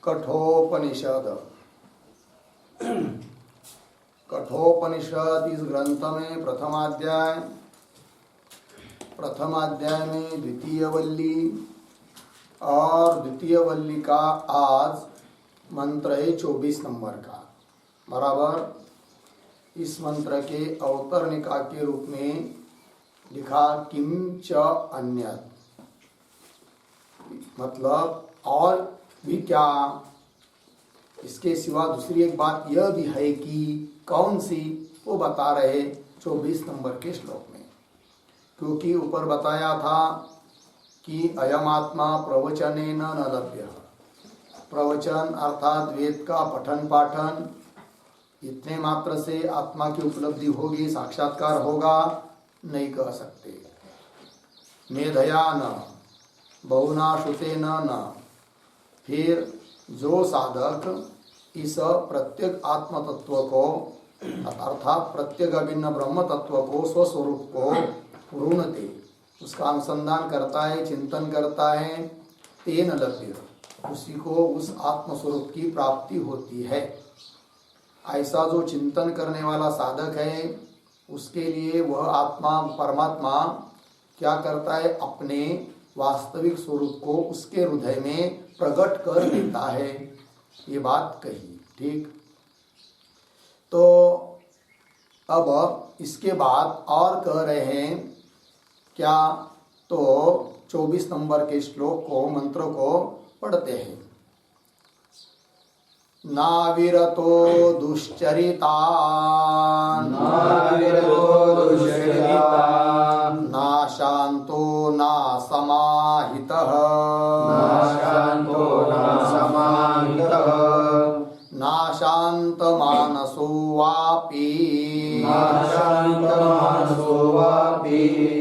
कठोपनिषद। कठोपनिषद इस ग्रंथ में प्रथम अध्याय में द्वितीय वल्ली और द्वितीय वल्ली का आज मंत्र है 24 नंबर का बराबर। इस मंत्र के अवतरणिका के रूप में लिखा किम च अन्यत्, मतलब और भी क्या, इसके सिवा दूसरी एक बात यह भी है कि कौन सी, वो बता रहे 24 नंबर के श्लोक में। क्योंकि ऊपर बताया था कि अयम आत्मा प्रवचनेन न लभ्य, प्रवचन अर्थात वेद का पठन पाठन इतने मात्र से आत्मा की उपलब्धि होगी, साक्षात्कार होगा नहीं कह सकते। मेधया न, बहुना श्रुतेन न। फिर जो साधक इस प्रत्येक आत्म तत्व को अर्थात प्रत्येक अभिन्न ब्रह्म तत्व को स्वस्वरूप को पूर्णते, उसका अनुसंधान करता है, चिंतन करता है, तेन लभ्य, उसी को उस आत्मस्वरूप की प्राप्ति होती है। ऐसा जो चिंतन करने वाला साधक है उसके लिए वह आत्मा परमात्मा क्या करता है, अपने वास्तविक स्वरूप को उसके हृदय में प्रकट कर देता है। ये बात कही, ठीक। तो अब इसके बाद और कह रहे हैं क्या, तो 24 नंबर के श्लोक को, मंत्र को पढ़ते हैं। नाविरतो दुश्चरिता, नाशांतो ना समाहितः, नाशांत मानसो वापि,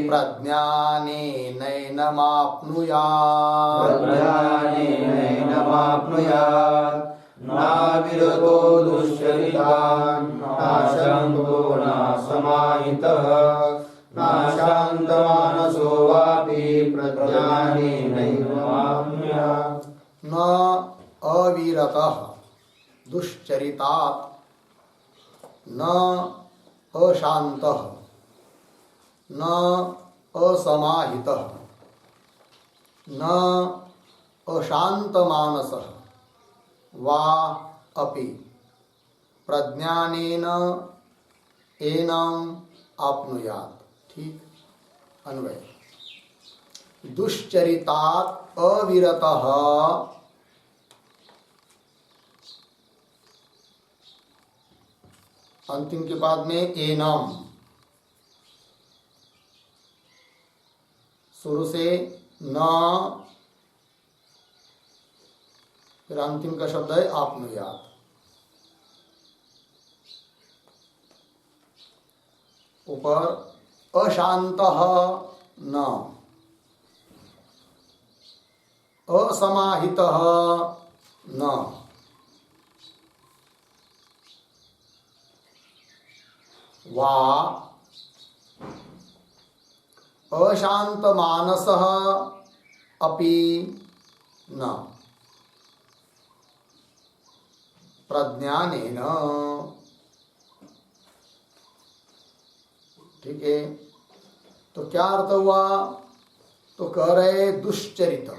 प्रज्ञानेनैनमाप्नुयात्, नाविरतो दुश्चरितान्, नाशान्तो न समाहितः, नाशान्तमानसो वापि प्रज्ञानेनैनमाप्नुयात्। न अविरतः दुश्चरितात्, न अशान्तः, न असमाहितः, न अशान्तमानसः वा अपि प्रज्ञानेन एनम् आप्नुयात्। ठीक, अन्वय। दुश्चरितात् अविरतः, अंतिम के बाद में एनम, शुरू से न, फिर अंतिम का शब्द है आप्नुयात्। ऊपर अशांतः न, असमाहितः न, वा अशांत मानसः अपि न प्रज्ञानेन। ठीक है, तो क्या अर्थ हुआ, तो कह रहे दुश्चरित,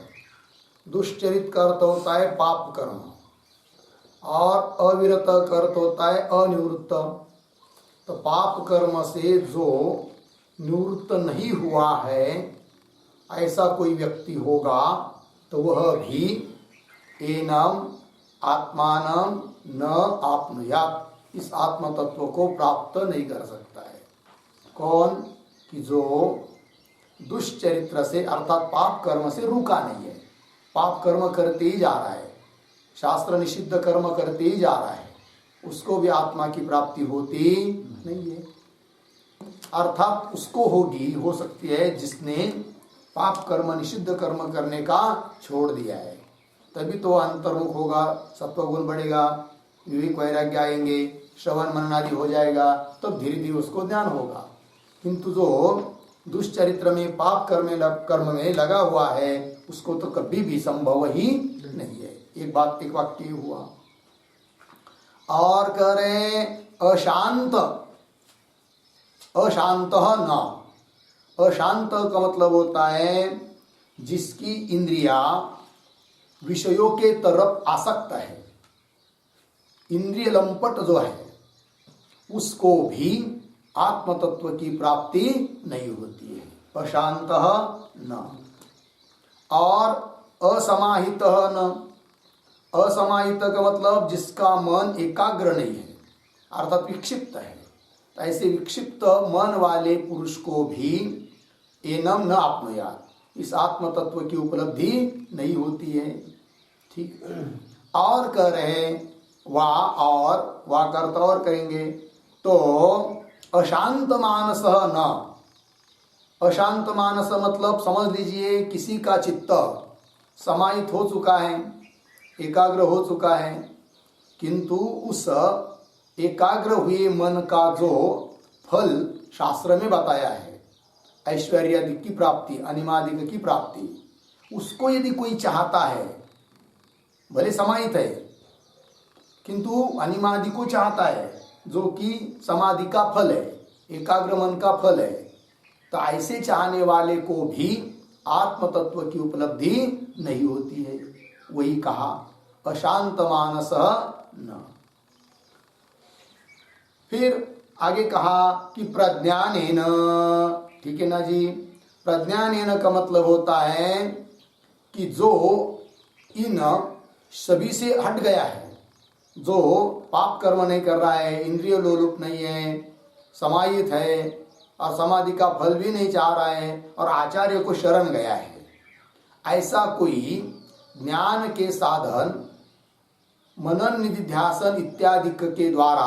दुश्चरित का अर्थ होता है पाप कर्म, और अविरत का अर्थ होता है अनिवृत्त। तो पाप कर्म से जो निवृत्त नहीं हुआ है ऐसा कोई व्यक्ति होगा तो वह भी एनम आत्मानम न आप्नुयात्, इस आत्म तत्व को प्राप्त नहीं कर सकता है। कौन, कि जो दुष्चरित्र से अर्थात पाप कर्म से रुका नहीं है, पाप कर्म करते ही जा रहा है, शास्त्र निषिद्ध कर्म करते ही जा रहा है, उसको भी आत्मा की प्राप्ति होती नहीं है। अर्थात उसको होगी, हो सकती है जिसने पाप कर्म निषिद्ध कर्म करने का छोड़ दिया है, तभी तो अंतर्मुख होगा, सत्वगुण बढ़ेगा, विवेक वैराग्य आएंगे, श्रवण मनन आदि हो जाएगा, तब धीरे धीरे उसको ज्ञान होगा। किंतु जो दुष्चरित्र में पाप कर्म में लगा हुआ है उसको तो कभी भी संभव ही नहीं है। एक वाक्य हुआ। और कह रहे अशांत, अशांत न, अशांत का मतलब होता है जिसकी इंद्रिया विषयों के तरफ आसक्त है, इंद्रिय लंपट जो है उसको भी आत्म तत्व की प्राप्ति नहीं होती है। अशांत न। और असमाहित न, असमाहित का मतलब जिसका मन एकाग्र नहीं है अर्थात विक्षिप्त है। तो ऐसे विक्षिप्त मन वाले पुरुष को भी एनम न आत्मयात, इस आत्म तत्व की उपलब्धि नहीं होती है। ठीक। और कह रहे और वाह करता और करेंगे तो अशांत मानस न, अशांत मानस मतलब समझ लीजिए किसी का चित्त समाहित हो चुका है, एकाग्र हो चुका है, किंतु उस एकाग्र हुए मन का जो फल शास्त्र में बताया है ऐश्वर्यादि की प्राप्ति, अनिमादिक की प्राप्ति, उसको यदि कोई चाहता है, भले समाहित है किंतु अनिमादि को चाहता है जो कि समाधि का फल है, एकाग्र मन का फल है, तो ऐसे चाहने वाले को भी आत्म तत्व की उपलब्धि नहीं होती है। वही कहा अशांत मानस न। फिर आगे कहा कि प्रज्ञानेन, ठीक है ना जी। प्रज्ञानेन का मतलब होता है कि जो इन सभी से हट गया है, जो पाप कर्म नहीं कर रहा है, इंद्रिय लोलुप नहीं है, समाहित है और समाधि का फल भी नहीं चाह रहा है और आचार्य को शरण गया है, ऐसा कोई ज्ञान के साधन मनन निधिध्यासन इत्यादि के द्वारा,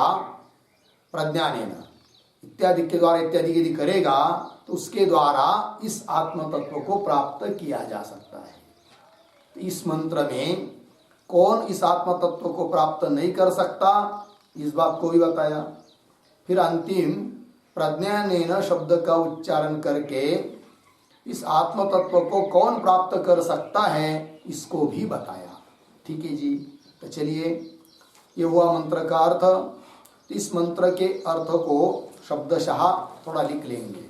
प्रज्ञानेन इत्यादि के द्वारा इत्यादि यदि करेगा तो उसके द्वारा इस आत्म तत्व को प्राप्त किया जा सकता है। तो इस मंत्र में कौन इस आत्म तत्व को प्राप्त नहीं कर सकता, इस बात को भी बताया। फिर अंतिम प्रज्ञानेन शब्द का उच्चारण करके इस आत्म तत्व को कौन प्राप्त कर सकता है इसको भी बताया। ठीक है जी। तो चलिए, ये हुआ मंत्र का अर्थ। इस मंत्र के अर्थ को शब्दशः थोड़ा लिख लेंगे।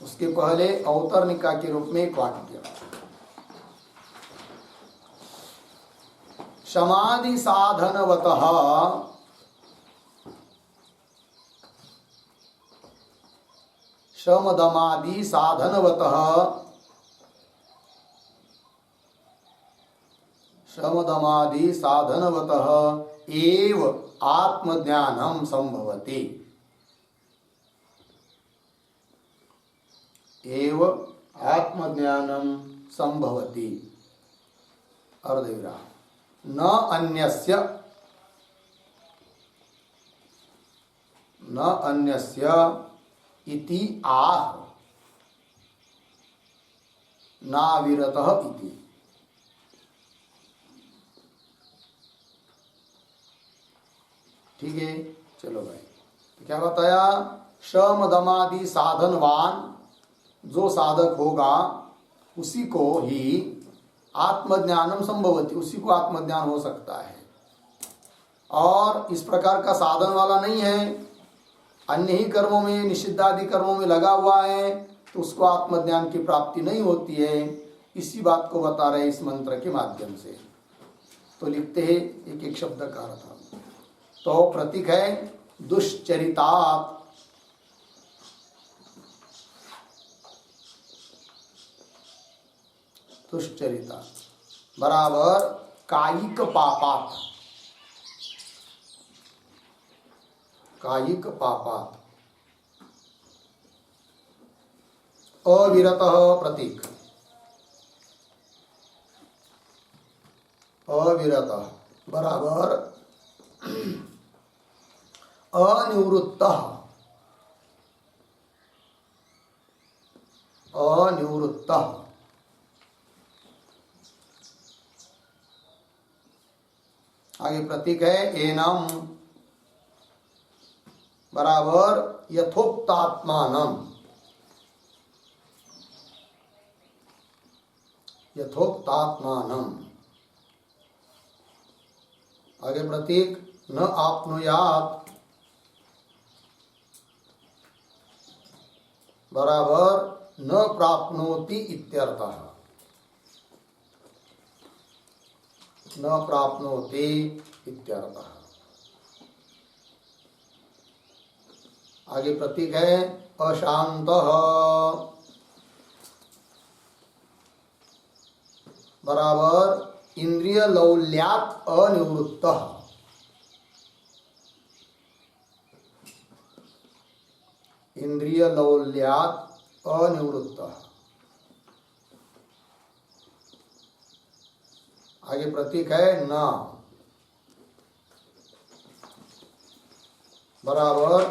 उसके पहले अवतरणिका के रूप में एक वाक्य, समाधि साधनवतः शमदमादि साधनवतः, शमदमादि साधनवतः एव आत्मज्ञानम संभवति, एव आत्मज्ञानम संभवति। अर्धविराम। न अन्यस्य, न अन्यस्य इति आह नाविरतः इति। ठीक है, चलो भाई। तो क्या बताया? शम दमादि साधनवान जो साधक होगा उसी को ही आत्मज्ञानम संभवति, उसी को आत्मज्ञान हो सकता है। और इस प्रकार का साधन वाला नहीं है, अन्य ही कर्मों में, निषिद्धादि कर्मों में लगा हुआ है, तो उसको आत्मज्ञान की प्राप्ति नहीं होती है। इसी बात को बता रहे इस मंत्र के माध्यम से। तो लिखते हैं एक एक शब्द का अर्थ। तो प्रतीक है दुश्चरितात्, दुश्चरिता बराबर कायिक पापात, कायिक पापात। अविरतः प्रतीक, अविरतः बराबर अनिवृत्तः, अनिवृत्तः। आगे प्रतीक है एनम बराबर यथोक्तात्मानम, यथोक्तात्मानम। आगे प्रतीक न आपनुयात बराबर न प्राप्नोति इत्यर्थः। न प्राप्नोति इत्यर्थः। आगे प्रतीक है अशांतः बराबर इंद्रिय लौल्यात् अनिवृत्तः। इंद्रिय लौल्यात् अनिवृत्तः। आगे प्रतीक है न बराबर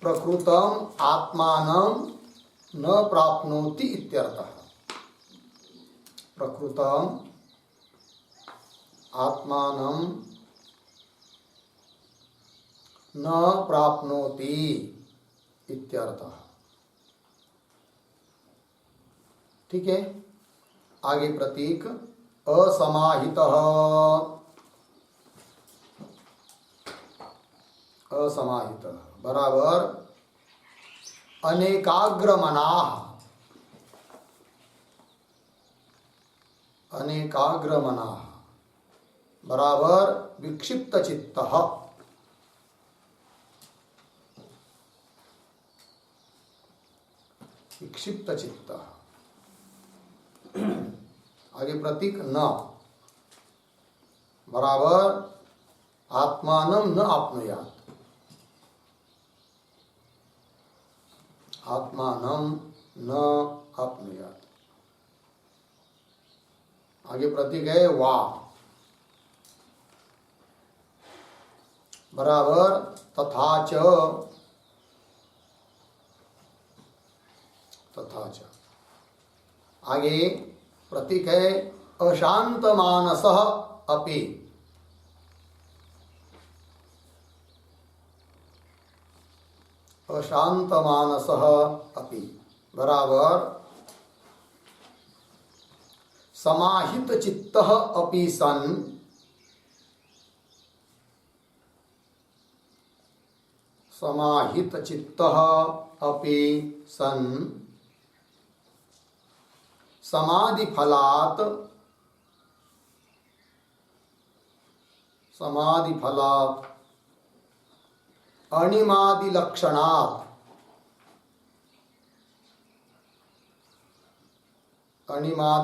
प्रकृतम आत्मानं न प्राप्नोति इत्यर्थः। प्रकृतम आत्मानं न प्राप्नोति इत्यर्थः। ठीक है। आगे प्रतीक असमाहितः असमाहितः बराबर अनेकाग्रमनाः अनेकाग्रमनाः बराबर विक्षिप्त चित्तः। विक्षिप्त चित्तः। आगे प्रतीक न बराबर आत्मानं न आपनुयात्। आत्मानं न आपनुयात्। आगे प्रतीक है वा बराबर तथा च। तथा च आगे प्रतीक है अशांत मानसः अपि। अशांत मानसः अपि बराबर समाहित चित्तः अपि सन् समाहित चित्तः अपि सन् समाधि फलात् अणिमादि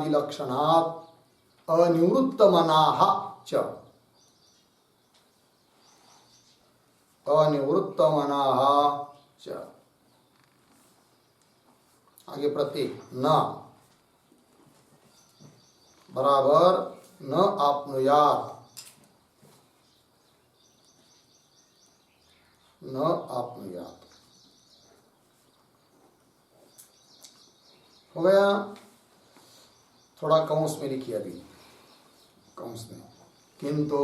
लक्षणात् अनिवृत्त मनाः च अनिवृत्त मनाः च। आगे प्रतीक न बराबर न आपनुयात्। न आपनुयात् हो गया। थोड़ा कौंस में लिखिए अभी कौंस में किंतु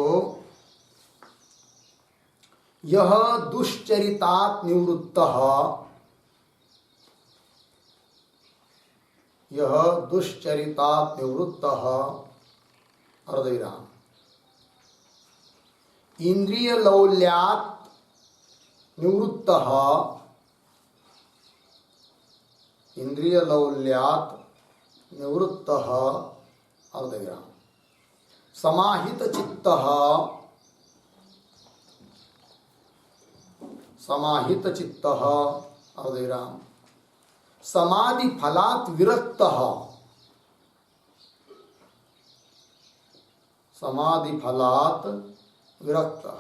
यह दुश्चरितात् निवृत्तः यह दुश्चरितात् निवृत्तः अर्धविराम इंद्रिय लौल्यात् निवृत्तः इंद्रिय लौल्यात् निवृत्तः अर्धविराम समाहित चित्तः अर्धविराम समाधि फलात् विरक्तः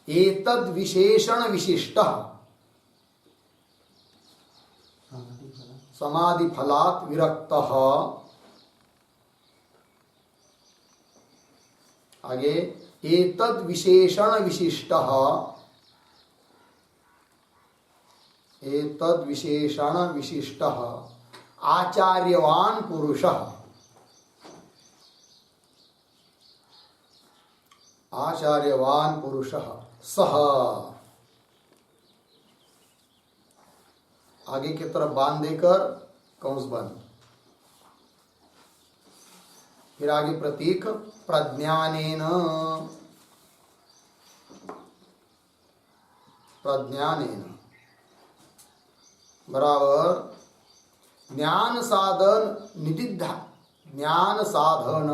एतद् विशेषण विशिष्टः समाधि फलात् विरक्तः। आगे एतद् विशेषण विशिष्टः आचार्यवान् पुरुषः सह। आगे की तरफ बांध देकर कौंस बंद फिर आगे प्रतीक प्रज्ञानेन, प्रज्ञानेन बराबर ज्ञान साधन निदिध्या, ज्ञान साधन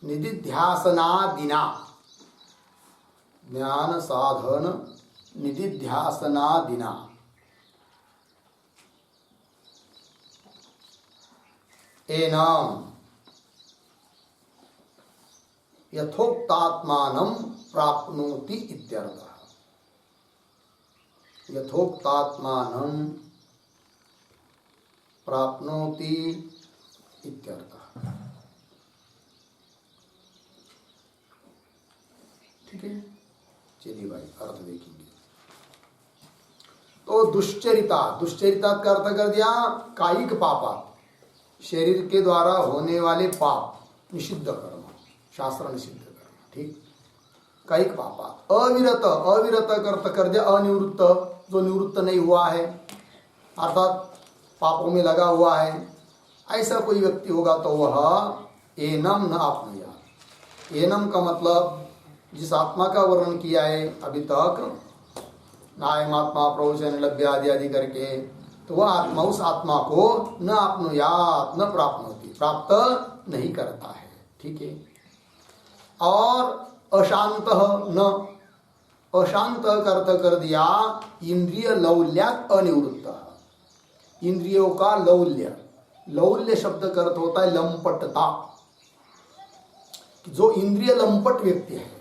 निदिध्यासनादिना, ज्ञान साधन निदिध्यासनादिना एनम यथोक्तात्मानं प्राप्नोति इत्यर्थः। यथोक्तात्मानं प्राप्नोति इत्यर्थः। ठीक है, चलिए भाई अर्थ देखेंगे। तो दुश्चरिता, दुश्चरिता का अर्थ कर दिया कायिक पापा, शरीर के द्वारा होने वाले पाप, निषिद्ध कर्म, शास्त्र निषिद्ध कर्म। ठीक, कायिक पापा। अविरत, अविरत का अर्थ कर दिया अनिवृत्त, जो निवृत्त नहीं हुआ है, अर्थात पापों में लगा हुआ है, ऐसा कोई व्यक्ति होगा तो वह एनम न आपनुयात्। एनम का मतलब जिस आत्मा का वर्णन किया है अभी तक, नायम आत्मा प्रवचन लभ्य आदि आदि करके, तो वह आत्मा उस आत्मा को न आपनुयात्, न प्राप्नोति, प्राप्त नहीं करता है। ठीक है। और अशांत न, अशांत का अर्थ कर दिया इंद्रिय लौल्यात् अनिवृत्त। इंद्रियों का लौल्य, लौल्य शब्द का अर्थ होता है लंपटता। जो इंद्रिय लंपट व्यक्ति है,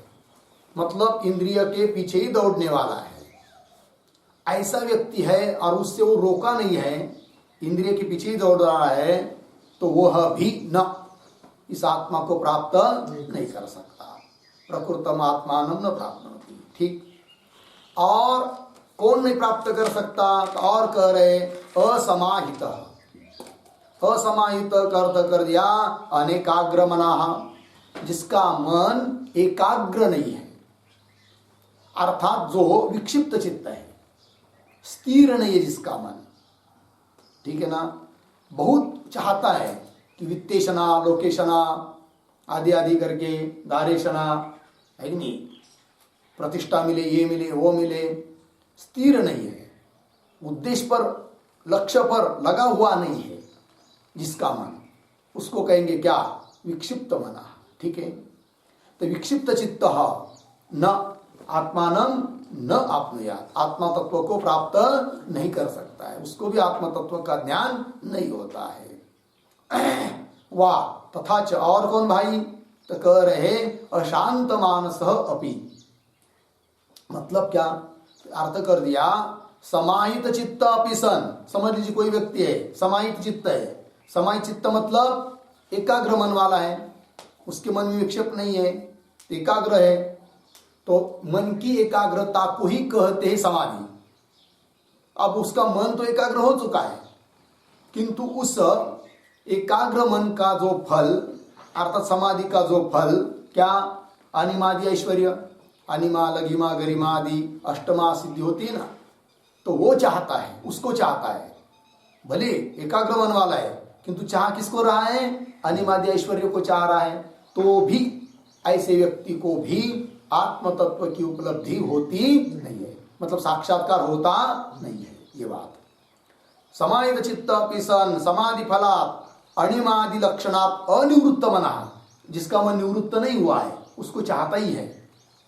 मतलब इंद्रिय के पीछे ही दौड़ने वाला है, ऐसा व्यक्ति है और उससे वो रोका नहीं है, इंद्रिय के पीछे ही दौड़ रहा है, तो वह भी न इस आत्मा को प्राप्त नहीं कर सकता। प्रकृतम आत्मानं न प्राप्नोति। ठीक। और कौन नहीं प्राप्त कर सकता, तो और कह रहे असमाहित। असमाहित का अर्थ कर दिया अनेकाग्र मनाः, जिसका मन एकाग्र नहीं है, अर्थात जो विक्षिप्त चित्त है, स्थिर नहीं है जिसका मन। ठीक है ना, बहुत चाहता है कि वित्तेषणा लोकेशना आदि आदि करके, दारेशना है कि नहीं, प्रतिष्ठा मिले, ये मिले, वो मिले, स्थिर नहीं है, उद्देश्य पर, लक्ष्य पर लगा हुआ नहीं है जिसका मन, उसको कहेंगे क्या, विक्षिप्त मना। ठीक है। तो विक्षिप्त चित्त न आत्मानं न आपनुयात्, आत्मा तत्व को प्राप्त नहीं कर सकता है, उसको भी आत्मा तत्व का ज्ञान नहीं होता है। वाह तथा च, और कौन भाई, तो कह रहे अशांत मानसः अपि, मतलब क्या, अर्थ कर दिया समाहित चित्त अपि सन। समझ लीजिए कोई व्यक्ति है समाहित चित्त है, समाहित चित्त मतलब एकाग्र मन वाला है, उसके मन में विक्षेप नहीं है, एकाग्र है, तो मन की एकाग्रता को ही कहते हैं समाधि। अब उसका मन तो एकाग्र हो चुका है, किंतु उस एकाग्र मन का जो फल, अर्थात समाधि का जो फल क्या, अनिमादि ऐश्वर्य, अनिमा लघिमा गरिमा आदि अष्टमा सिद्धि होती है ना, तो वो चाहता है, उसको चाहता है। भले एकाग्र मन वाला है, किंतु चाह किसको रहा है, अनिमादि ऐश्वर्य को चाह रहा है, तो भी ऐसे व्यक्ति को भी आत्म तत्व की उपलब्धि होती नहीं है, मतलब साक्षात्कार होता नहीं है। ये बात समाहित चित्त अपि सन समाधि फलात् अणिमादि लक्षणात् अनिवृत्त मना, जिसका मन निवृत्त नहीं हुआ है, उसको चाहता ही है,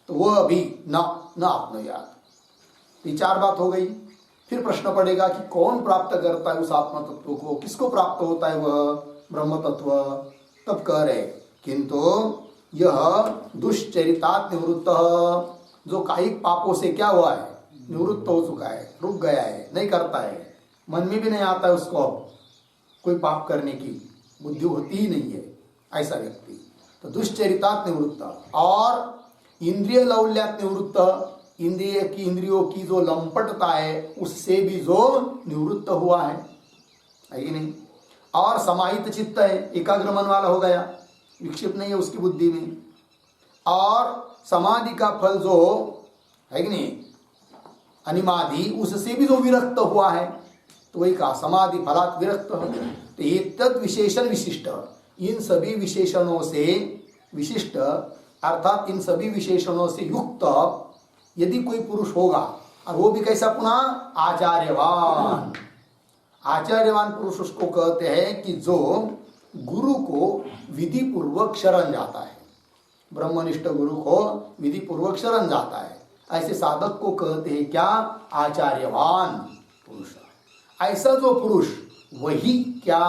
तो वह अभी न आपनुयात्। ये चार बात हो गई। फिर प्रश्न पड़ेगा कि कौन प्राप्त करता है उस आत्म तत्व को, किसको प्राप्त होता है वह ब्रह्म तत्व। तब कह रहे किंतु यह दुश्चरितात् निवृत्त, जो कायिक पापों से क्या हुआ है, निवृत्त हो चुका है, रुक गया है, नहीं करता है, मन में भी नहीं आता है उसको कोई पाप करने की बुद्धि होती ही नहीं है ऐसा व्यक्ति, तो दुश्चरितात् निवृत्त। और इंद्रिय लौल्यात् निवृत्त, इंद्रियों की जो लंपटता है उससे भी जो निवृत्त हुआ है कि नहीं। और समाहित चित्त है, एकाग्र मन वाला हो गया, विक्षिप्त नहीं है उसकी बुद्धि में। और समाधि का फल जो है कि नहीं, अनिमादि, उससे भी जो विरक्त हुआ है, तो वही कहा समाधि फलात् विरक्त। तो ये तद विशेषण विशिष्ट, इन सभी विशेषणों से विशिष्ट अर्थात इन सभी विशेषणों से युक्त यदि कोई पुरुष होगा और वो भी कैसा पुनः आचार्यवान। आचार्यवान पुरुष उसको कहते हैं कि जो गुरु को विधि पूर्वक शरण जाता है, ब्रह्मनिष्ठ गुरु को विधि पूर्वक शरण जाता है, ऐसे साधक को कहते हैं क्या? आचार्यवान पुरुष। ऐसा जो पुरुष वही क्या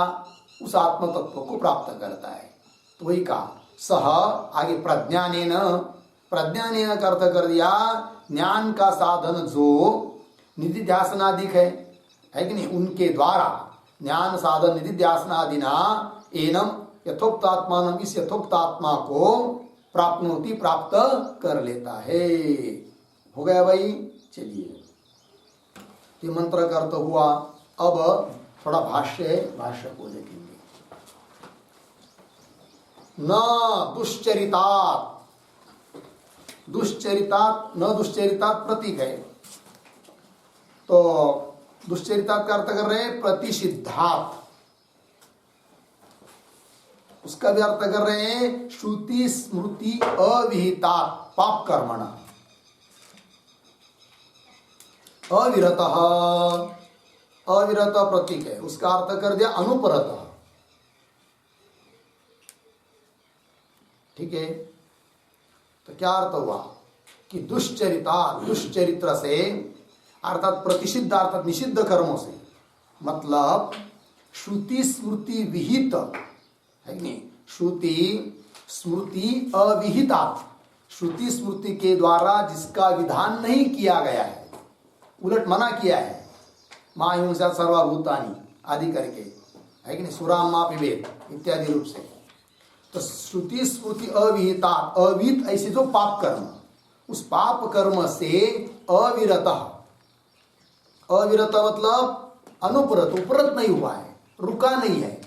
उस आत्म तत्व को प्राप्त करता है। तो वही कहा सह आगे प्रज्ञानेन, प्रज्ञानेन का अर्थ कर दिया ज्ञान का साधन जो निधिध्यासनादिक है कि नहीं, उनके द्वारा ज्ञान साधन निधिध्यासनादिना एनम यथोक्तात्मान, इस यथोक्तात्मा को प्राप्नोति प्राप्त कर लेता है। हो गया भाई। चलिए ये मंत्र का अर्थ हुआ। अब थोड़ा भाष्य है, भाष्य को देखेंगे। न दुश्चरितात, दुश्चरितात न दुश्चरितात प्रतीक है, तो दुश्चरितात का अर्थ कर रहे हैं प्रतिषिद्धात, उसका भी अर्थ कर रहे हैं श्रुति स्मृति अविहितात पाप कर्मणा। अविरतः, अविरत प्रतीक है, उसका अर्थ कर दिया अनुपरतः। ठीक है, तो क्या अर्थ हुआ कि दुश्चरिता, दुश्चरित्र से अर्थात प्रतिषिद्ध अर्थात निषिद्ध कर्मों से, मतलब श्रुति स्मृति विहित है नहीं, श्रुति स्मृति अविहिता, श्रुति स्मृति के द्वारा जिसका विधान नहीं किया गया है, उलट मना किया है, मां हिंसा सर्वभूतानि आदि करके है कि नहीं, सुराम मां पिबेत इत्यादि रूप से। तो श्रुति स्मृति अविहिता, अविहित ऐसे जो पाप कर्म, उस पाप कर्म से अविरत, अविरत मतलब अनुपरत, उपरत नहीं हुआ है, रुका नहीं है,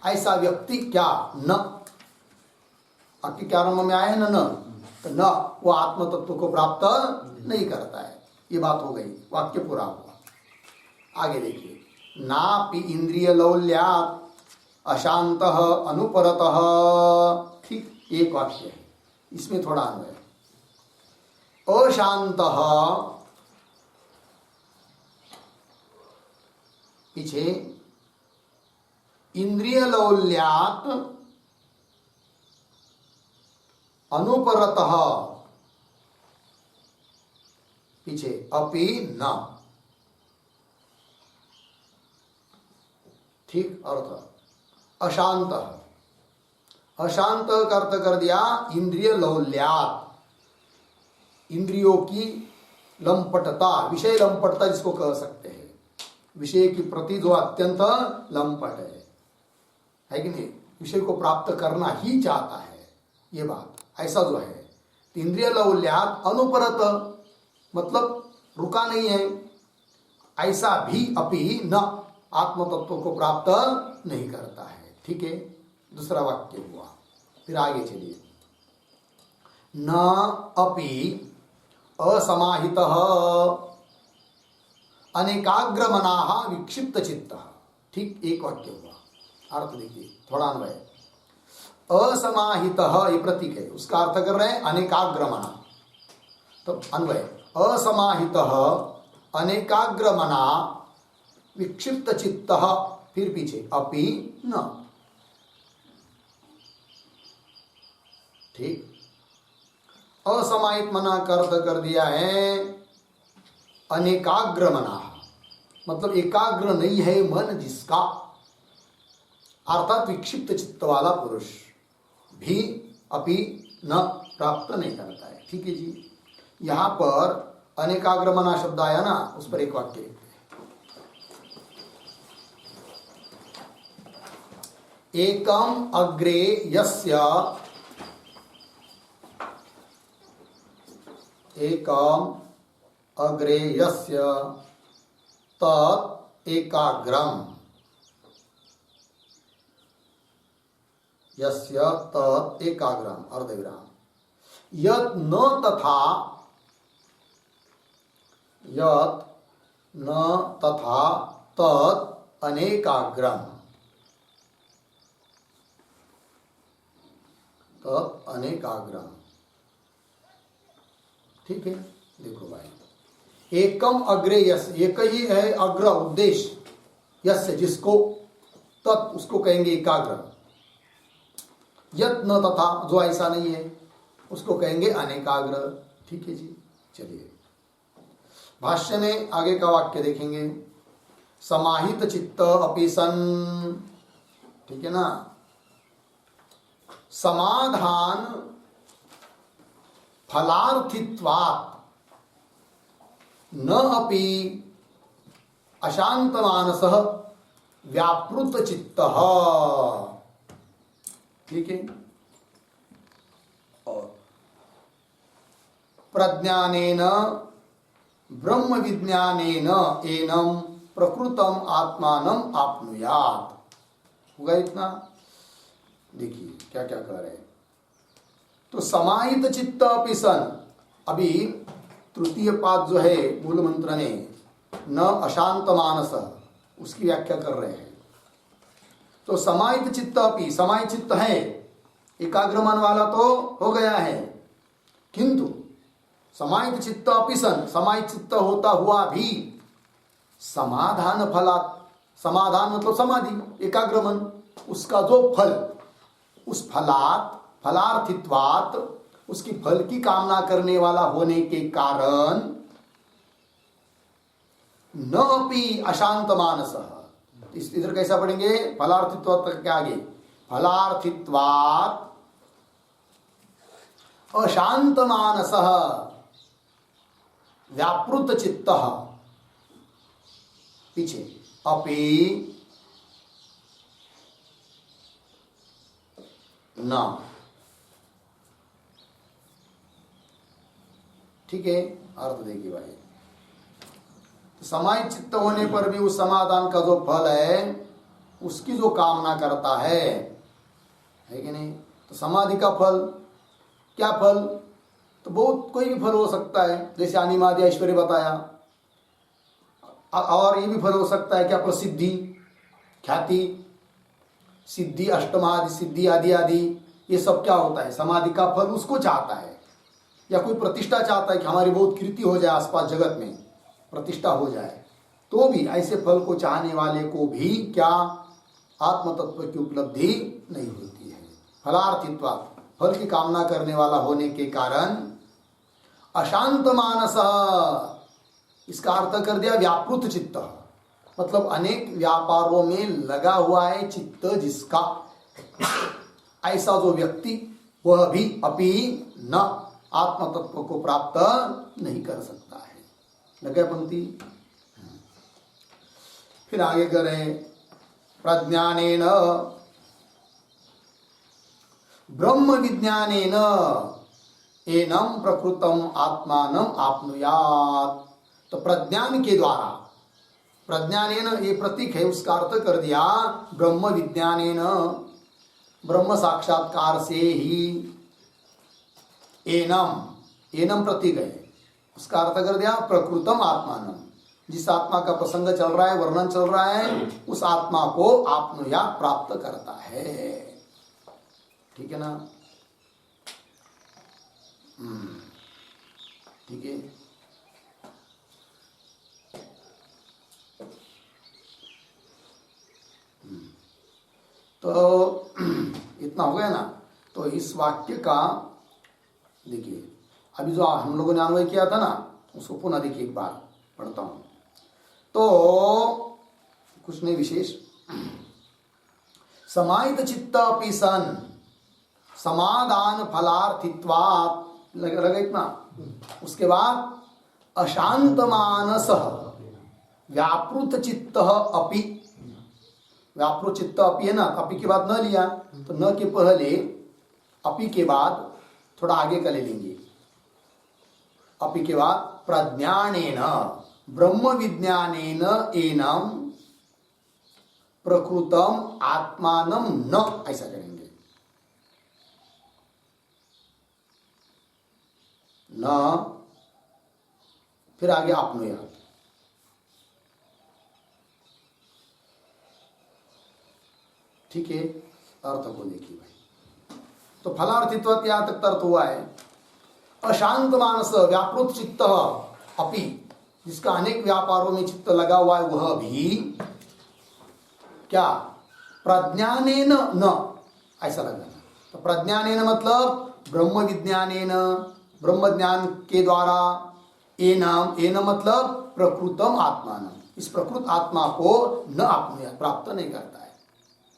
ऐसा व्यक्ति क्या न, आपके क्या आरंभ में आए हैं न, तो न वो आत्म तत्व को प्राप्त नहीं करता है। ये बात हो गई, वाक्य पूरा हुआ। आगे देखिए, नापि इंद्रिय लौल्यात् अशांतः अनुपरतः। ठीक, एक वाक्य है, इसमें थोड़ा अन्वय। अशांतः पीछे, इंद्रिय लौल्यात् अनुपरतः पीछे अपि न। ठीक अर्थ अशांत, अशांत का अर्थ कर दिया इंद्रिय लौल्यात्, इंद्रियों की लंपटता, विषय लंपटता जिसको कह सकते हैं, विषय की प्रति जो अत्यंत लंपट है कि नहीं, विषय को प्राप्त करना ही चाहता है, ये बात ऐसा जो है। इंद्रिय लौल्यात् अनुपरत मतलब रुका नहीं है, ऐसा भी अपि न आत्म तत्व को प्राप्त नहीं करता है। ठीक है, दूसरा वाक्य हुआ। फिर आगे चलिए, न अपि असमाहितः अनेकाग्रमनाः विक्षिप्त चित्तः। ठीक, एक वाक्य हुआ, अर्थ देखिए थोड़ा अन्वय। असमाहितः ये प्रतीक है, उसका अर्थ कर रहे हैं अनेकाग्रमना, तो अन्वय असमाहितः अनेकाग्रमना विक्षिप्त चित्तः, फिर पीछे अपि न। ठीक, असमाहित मना का अर्थ कर दिया है अनेकाग्र मना, मतलब एकाग्र नहीं है मन जिसका, अर्थात विक्षिप्त चित्त वाला पुरुष भी अपि न प्राप्त नहीं करता है। ठीक है जी, यहां पर अनेकाग्र मना शब्द आया ना, उस पर एक वाक्य लिखते हैं। एकम अग्रे यस्य, एकम अग्रे यस्य तत् एकाग्रम, यस्य तत् एकाग्रम अर्धविराम, यत् न तथा, यत् न तथा तत् अनेकाग्रम, अनेकाग्र। ठीक है, देखो भाई, एकम अग्रे यस, एक ही है अग्र उद्देश्य, यस जिसको, तत् उसको कहेंगे एकाग्र। यत न तथा जो ऐसा नहीं है उसको कहेंगे अनेकाग्र। ठीक है जी, चलिए भाष्य में आगे का वाक्य देखेंगे। समाहित चित्त अपि सन, ठीक है ना, समाधान फलार्थित्वात् न अपि अशांत मानसः व्यापृत चित्तः। ठीक है, और प्रज्ञानेन ब्रह्म विज्ञानेन एनम प्रकृतम आत्मानम आपनुयात्। होगा इतना? देखिए क्या क्या कह रहे हैं। तो समाहित चित्त अपि सन, अभी तृतीय पाद जो है मूल मंत्र ने, न अशांत मानस, उसकी व्याख्या कर रहे हैं। तो समाहित चित्त अपि, समाहित चित्त है, एकाग्र मन वाला तो हो गया है, किंतु समाहित चित्त अपि सन, समाहित चित्त होता हुआ भी समाधान फलात्, समाधान मतलब समाधि, एकाग्र मन, उसका जो फल, उस फलात् फलार्थित्वात्, उसकी फल की कामना करने वाला होने के कारण, न अपि अशांत मानस, इधर कैसा पढ़ेंगे, फलार्थित्वात् तक के आगे, फलार्थित्वात् अशांत मानस व्यापृत चित्त, पीछे अपि न। ठीक है, अर्थ देखिए भाई, समाहित चित्त होने पर भी उस समाधान का जो फल है उसकी जो कामना करता है कि नहीं। तो समाधि का फल, क्या फल, तो बहुत कोई भी फल हो सकता है, जैसे अनिमादि ऐश्वर्य बताया, और ये भी फल हो सकता है क्या, प्रसिद्धि, ख्याति, सिद्धि, अष्टमादि सिद्धि आदि आदि, ये सब क्या होता है, समाधि का फल उसको चाहता है। या कोई प्रतिष्ठा चाहता है कि हमारी बहुत कीर्ति हो जाए, आसपास जगत में प्रतिष्ठा हो जाए, तो भी ऐसे फल को चाहने वाले को भी क्या, आत्म तत्व की उपलब्धि नहीं होती है। फलार्थित्वात्, फल की कामना करने वाला होने के कारण अशांत मानस, इसका अर्थ कर दिया व्यापृत चित्त, मतलब अनेक व्यापारों में लगा हुआ है चित्त जिसका, ऐसा जो व्यक्ति, वह भी अपि न आत्म तत्व को प्राप्त नहीं कर सकता है। लगे पंक्ति, फिर आगे करें, प्रज्ञानेन ब्रह्म विज्ञानेन एनम प्रकृतम आत्मानम आपनुयात्। तो प्रज्ञान के द्वारा, प्रज्ञानेन ये प्रतीक है, उसका अर्थ कर दिया ब्रह्म विज्ञानेन, ब्रह्म साक्षात्कार से ही, एनम, एनम प्रतीक है, उसका अर्थ कर दिया प्रकृतम आत्मानम, जिस आत्मा का प्रसंग चल रहा है, वर्णन चल रहा है, उस आत्मा को आपनुयात् प्राप्त करता है। ठीक है ना, ठीक है। तो इतना हो गया ना। तो इस वाक्य का देखिए, अभी जो हम लोगों ने अन्वय किया था ना, उसको पुनः देखिए, एक बार पढ़ता हूं। तो कुछ नहीं विशेष, समाहित चित्त अपि सन समाधान फलार्थित्वात्, लगा इतना। उसके बाद अशांत मानस व्यापृत चित्त अपि, व्यापृत चित्त अपि है ना, अपि के बाद न लिया, तो न के पहले अपि के बाद थोड़ा आगे का ले लेंगे। अपि के बाद प्रज्ञानेन ब्रह्म विज्ञानेन एनम प्रकृतम आत्मानम न, ऐसा करेंगे, न, फिर आगे आपनुयात्। ठीक है, अर्थ को देखिए भाई। तो फलार्थित्व यहाँ तक तर्क हुआ है। अशांत मानस व्यापृत चित्त अपि, जिसका अनेक व्यापारों में चित्त लगा हुआ है, वह भी क्या प्रज्ञानेन न, ऐसा लगना। तो प्रज्ञानेन मतलब ब्रह्म विज्ञानेन, ब्रह्म ज्ञान के द्वारा, एनम, एन मतलब प्रकृतम आत्मान, इस प्रकृत आत्मा को न आपने प्राप्त नहीं करता है।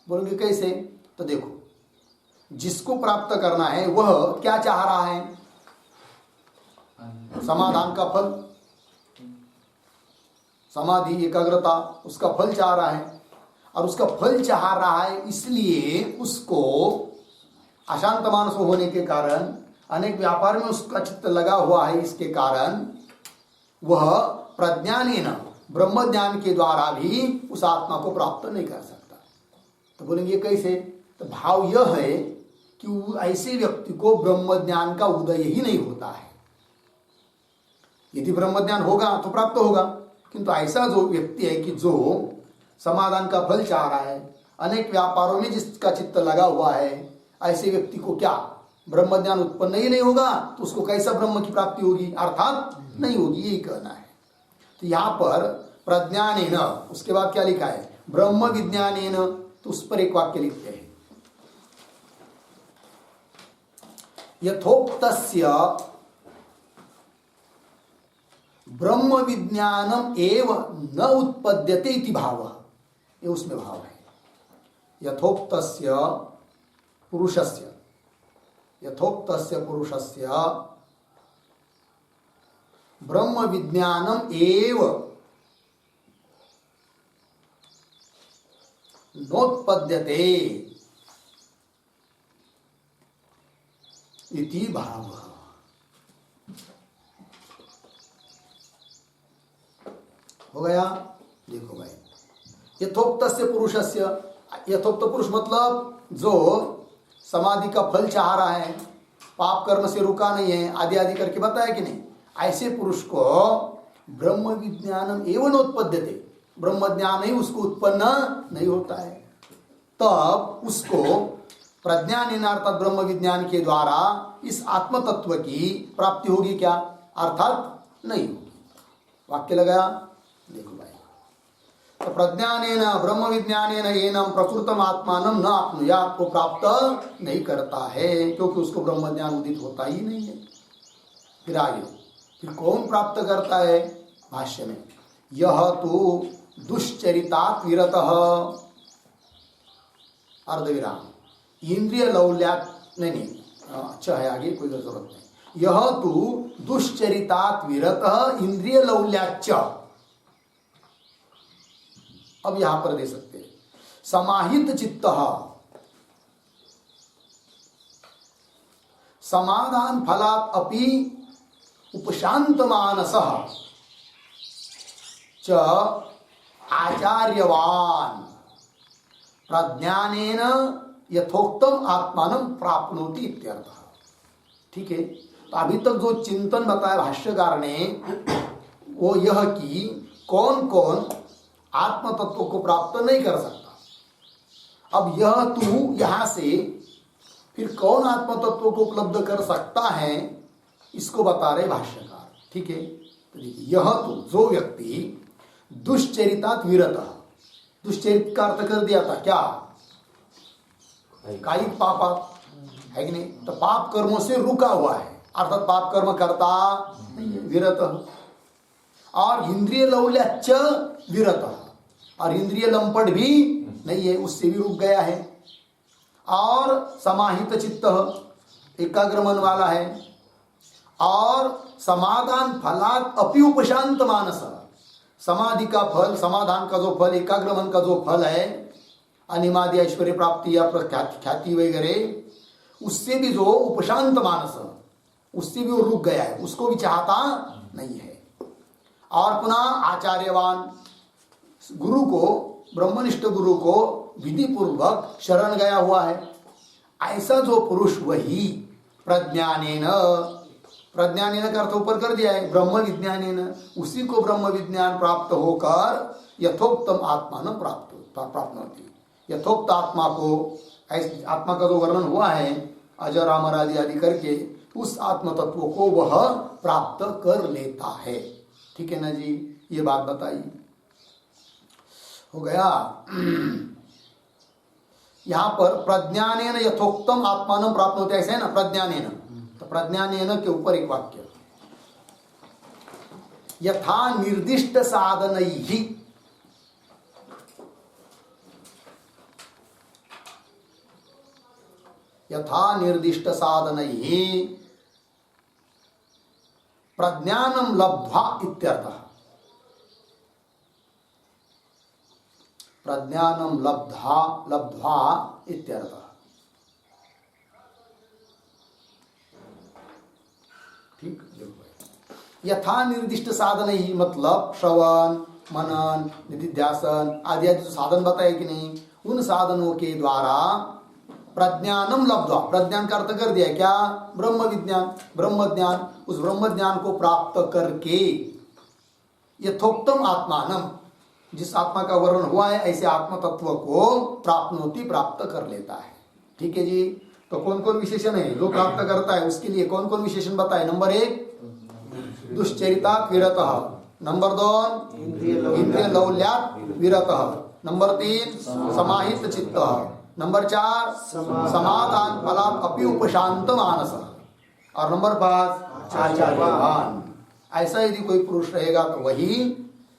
बोलेंगे कैसे? तो देखो, जिसको प्राप्त करना है वह क्या चाह रहा है? समाधान का फल, समाधि एकाग्रता, उसका फल चाह रहा है। और उसका फल चाह रहा है, इसलिए उसको अशांत मानस होने के कारण, अनेक व्यापार में उसका चित्त लगा हुआ है, इसके कारण वह प्रज्ञानेन, ब्रह्म ज्ञान के द्वारा भी उस आत्मा को प्राप्त नहीं कर सकता। तो बोलेंगे कैसे? तो भाव यह है कि ऐसे व्यक्ति को ब्रह्म ज्ञान का उदय ही नहीं होता है। यदि ब्रह्म ज्ञान होगा तो प्राप्त होगा, किंतु ऐसा जो व्यक्ति है कि जो समाधान का फल चाह रहा है, अनेक व्यापारों में जिसका चित्त लगा हुआ है, ऐसे व्यक्ति को क्या ब्रह्म ज्ञान उत्पन्न ही नहीं होगा, तो उसको कैसा ब्रह्म की प्राप्ति होगी? अर्थात नहीं होगी, यही कहना है। तो यहाँ पर प्रज्ञानेन, उसके बाद क्या लिखा है? ब्रह्म विज्ञानेन, तो उस पर एक वाक्य लिखते हैं, यथोक्तस्य ब्रह्म विज्ञानम एव न उत्पद्यते इति भावः, ये उसमें भाव है। यथोक्तस्य पुरुषस्य, यथोक्तस्य पुरुषस्य ब्रह्म विज्ञानम एव नोत्पद्यते इति भावः। हो गया? देखो भाई, यथोक्तस्य पुरुषस्य, यथोक्त पुरुष मतलब जो समाधि का फल चाह रहा है, पाप कर्म से रुका नहीं है, आदि आदि करके बताया कि नहीं, ऐसे पुरुष को ब्रह्म विज्ञानम एवं नोत्पद्यते, ब्रह्म ज्ञान ही उसको उत्पन्न नहीं होता है, तब उसको प्रज्ञान अर्थात ब्रह्म विज्ञान के द्वारा इस आत्म तत्व की प्राप्ति होगी क्या? अर्थात नहीं होगी। वाक्य लगाया, देखो भाई, तो प्रज्ञानेन ब्रह्म विज्ञानेन एनम प्रकृतम आत्मानम न आपनुयात्, को प्राप्त नहीं करता है, क्योंकि उसको ब्रह्म ज्ञान उदित होता ही नहीं है। फिर आगे, फिर कौन प्राप्त करता है? भाष्य में, यह तो दुश्चरितात् विरतः, अर्धविराम, इंद्रिय लौल्यात्, नहीं, अच्छा है, आगे कोई जरूरत नहीं। यह तो दुश्चरितात् विरतः इंद्रिय लौल्याच्च, अब यहां पर दे सकते हैं, समाहित चित्त समाधान फलात् अपि उपशांत मानसः च आचार्यवान प्रज्ञानेन यथोक्तम आत्मानं प्राप्नोति इत्यर्थः। ठीक है, तो अभी तक जो चिंतन बताया भाष्यकार ने वो यह कि कौन कौन आत्म तत्व को प्राप्त नहीं कर सकता। अब यह तू यहां से फिर कौन आत्म तत्व को उपलब्ध कर सकता है, इसको बता रहे भाष्यकार। ठीक है, तो देखिए, यह तो जो व्यक्ति दुश्चरितात् विरतः, दुश्चरित का अर्थ कर दिया था क्या? कायिक पाप है कि नहीं? तो पाप कर्मों से रुका हुआ है, अर्थात पाप कर्म करता नहीं है, विरतः। और इंद्रिय लौल्याच्च विरतः, और इंद्रिय लंपट भी नहीं है, उससे भी रुक गया है। और समाहित चित्त, एकाग्र मन वाला है। और समाधान फलात् अपि उपशांत मानस, समाधि का फल, समाधान का जो फल, एकाग्र मन का जो फल है, अनिमादि ऐश्वर्य प्राप्ति या ख्याति वगैरह, उससे भी जो उपशांत मानस, उससे भी वो रुक गया है, उसको भी चाहता नहीं है। और पुनः आचार्यवान, गुरु को, ब्रह्मनिष्ठ गुरु को विधि पूर्वक शरण गया हुआ है, ऐसा जो पुरुष वही प्रज्ञानेन, प्रज्ञानेन का अर्थ ऊपर कर दिया है, ब्रह्म विज्ञानेन, उसी को ब्रह्म विज्ञान प्राप्त होकर यथोक्तम आत्मान प्राप्त होती। यथोक्त आत्मा को, आत्मा का जो वर्णन हुआ है अजर अमर आदि आदि करके उस आत्म तत्व को वह प्राप्त कर लेता है। ठीक है ना जी, ये बात बताई। हो गया। यहाँ पर प्रज्ञानेन यथोक्तम आत्मानं प्राप्नोति, ऐसे है ना, प्रज्ञानेन। तो प्रज्ञानेन के ऊपर एक वाक्य, यथा निर्दिष्ट साधनैहि, यथा निर्दिष्ट साधनैहि प्रज्ञानं लब्ध्वा इत्यर्थः। प्रज्ञानं लब्ध्वा इत्यर्थः। ठीक, यथा निर्दिष्ट साधन ही मतलब श्रवण, मनन, निधिध्यासन आदि आदि जो साधन बताए कि नहीं, उन साधनों के द्वारा प्रज्ञानम लब्ध्वा, प्रज्ञान का अर्थ कर दिया क्या, ब्रह्म विज्ञान, ब्रह्म ज्ञान, उस ब्रह्म ज्ञान को प्राप्त करके यथोक्तम आत्मानम, जिस आत्मा का वर्णन हुआ है ऐसे आत्म तत्व को प्राप्नोति, प्राप्त कर लेता है। ठीक है जी। तो कौन कौन विशेषण है जो प्राप्त करता है, उसके लिए कौन कौन विशेषण बताए। नंबर 1 दुश्चरिता विरतः, नंबर 2 इंद्रिय लौल्यात् विरतः, नंबर 3 समाहित चित्तः, नंबर 4 समाधान फलात् अपि उपशांत मानस, और नंबर 5 आचार्यवान। ऐसा यदि कोई पुरुष रहेगा तो वही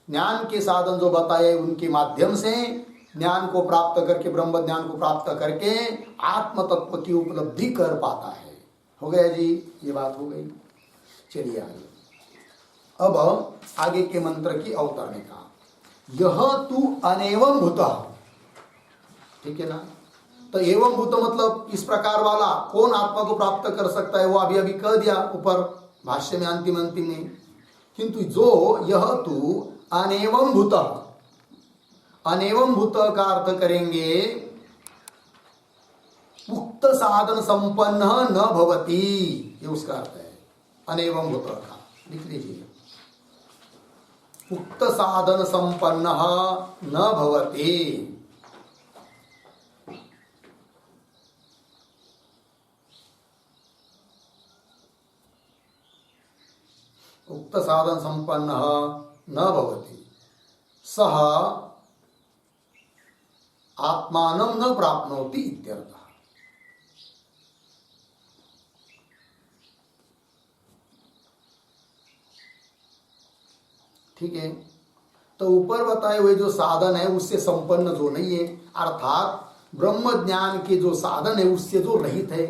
ज्ञान के साधन जो बताए उनके माध्यम से ज्ञान को प्राप्त करके, ब्रह्म ज्ञान को प्राप्त करके आत्म तत्व की उपलब्धि कर पाता है। हो गया जी, ये बात हो गई। चलिए आगे। अब आगे के मंत्र की अवतरणिका, यह तू अनेवम भूत। ठीक है ना। तो एवं भूत मतलब इस प्रकार वाला कौन आत्मा को प्राप्त कर सकता है, वो अभी अभी कह दिया ऊपर भाष्य में अंतिम में। किंतु जो यह तू अनेवम भूत, अनेवम भूत का अर्थ करेंगे उक्त साधन संपन्न न भवति, ये उसका अर्थ है अनेवम भूत का। लिख लीजिए, उक्त साधन संपन्न न भवति। उक्त साधन संपन्न न भवति सह आत्मानं न प्राप्नोति इत्यर्थः। ठीक है। तो ऊपर बताए हुए जो साधन है उससे संपन्न जो नहीं है, अर्थात ब्रह्म ज्ञान के जो साधन है उससे जो रहित है।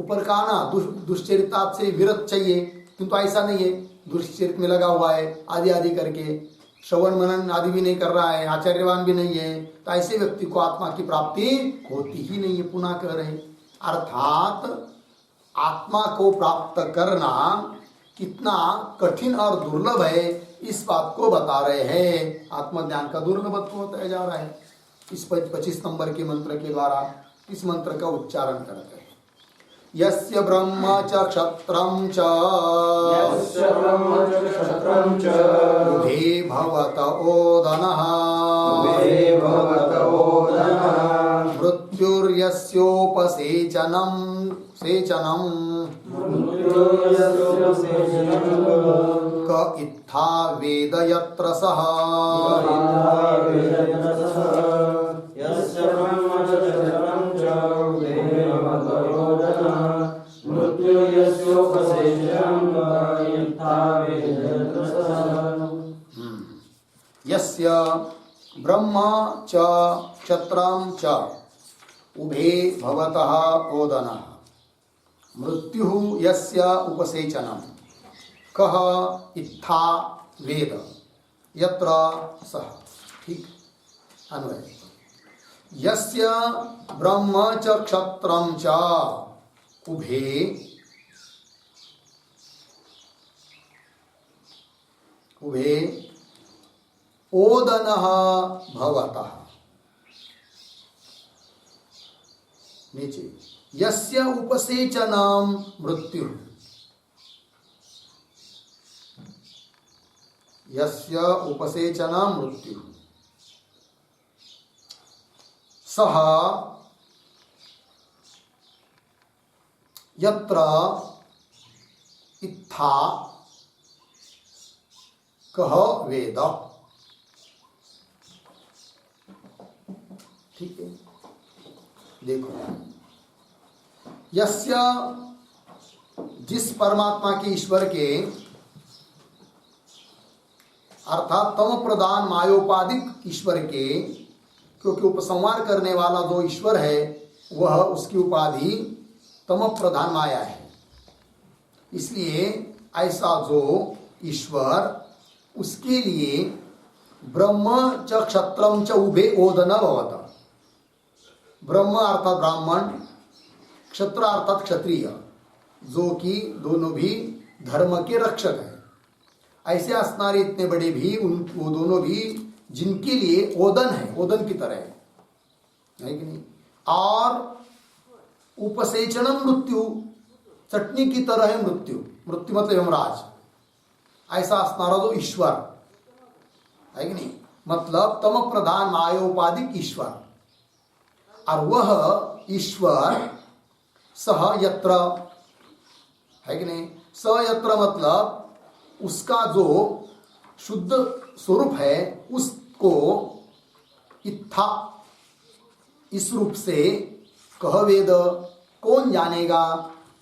ऊपर कहा ना दुश्चरिता से विरत चाहिए, किंतु ऐसा नहीं है, दुश्चरित में लगा हुआ है आदि आदि करके, श्रवण मनन आदि भी नहीं कर रहा है, आचार्यवान भी नहीं है, तो ऐसे व्यक्ति को आत्मा की प्राप्ति होती ही नहीं है। पुनः कह रहे, अर्थात आत्मा को प्राप्त करना कितना कठिन और दुर्लभ है, इस बात को बता रहे हैं। आत्मज्ञान का दुर्लभत्व बताया जा रहा है इस 25 नंबर के मंत्र के द्वारा। इस मंत्र का उच्चारण करते हैं, यस्य ब्रह्म च क्षत्रं च उभे भवत ओदनः मृत्युर्यस्योपसेचनं क इत्था वेद यत्र सः यस्य ब्रह्म च क्षत्रं च उभे भवतः ओदनः मृत्युः यस्य उपसेचनं कः इत्था वेद यत्र सः। ठीक, अन्वय, यस्य ब्रह्म च क्षत्रं च उभे ओदनः भवतः, नीचे यस्य उपसेचनं मृत्यु, यस्य उपसेचनं मृत्यु सः यत्र इत्था कह वेद। ठीक है, देखो, यस्य, जिस परमात्मा के, ईश्वर के, अर्थात तम प्रधान मायोपाधिक ईश्वर के, क्योंकि उपसंहार करने वाला जो ईश्वर है वह, उसकी उपाधि तम प्रधान माया है। इसलिए ऐसा जो ईश्वर, उसके लिए ब्रह्म च क्षत्रम च उभे ओदन भवत। ब्रह्म अर्थात ब्राह्मण, क्षत्र अर्थात क्षत्रिय, जो कि दोनों भी धर्म के रक्षक हैं, ऐसे असनारे इतने बड़े भी, वो दोनों भी जिनके लिए ओदन है, ओदन की तरह है कि नहीं, और उपसेचनम मृत्यु, चटनी की तरह है मृत्यु, मृत्यु मतलब यमराज, ऐसा असनारा जो ईश्वर है कि नहीं, मतलब तम प्रधान मायोपाधिक ईश्वर। और वह ईश्वर सह यत्र है कि नहीं, स यत्र मतलब उसका जो शुद्ध स्वरूप है उसको इत्था, इस रूप से, कह वेद, कौन जानेगा,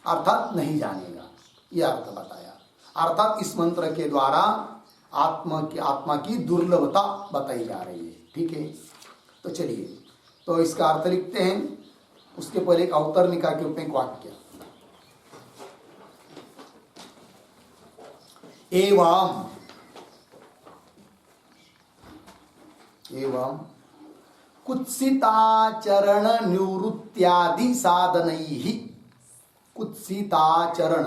अर्थात नहीं जानेगा, यह अर्थ बताया। अर्थात इस मंत्र के द्वारा आत्मा की दुर्लभता बताई जा रही है। ठीक है, तो चलिए, तो इसका अर्थ लिखते हैं। उसके पहले एक अवतरणिका के रूप में वाक्य, एवं कुत्सिताचरण निवृत्त्यादि साधनैः, कुत्सिताचरण,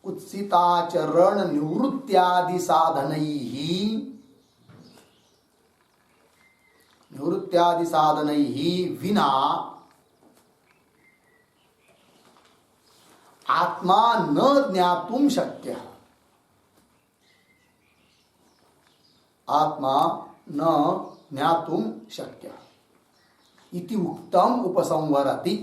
कुत्सिताचरण निवृत्त्यादि साधनैः, निवृत्त्यादि साधनैः विना आत्मा न ज्ञातुं शक्यः, आत्मा न ज्ञातुं शक्यः इति उक्तम् उपसंवरति,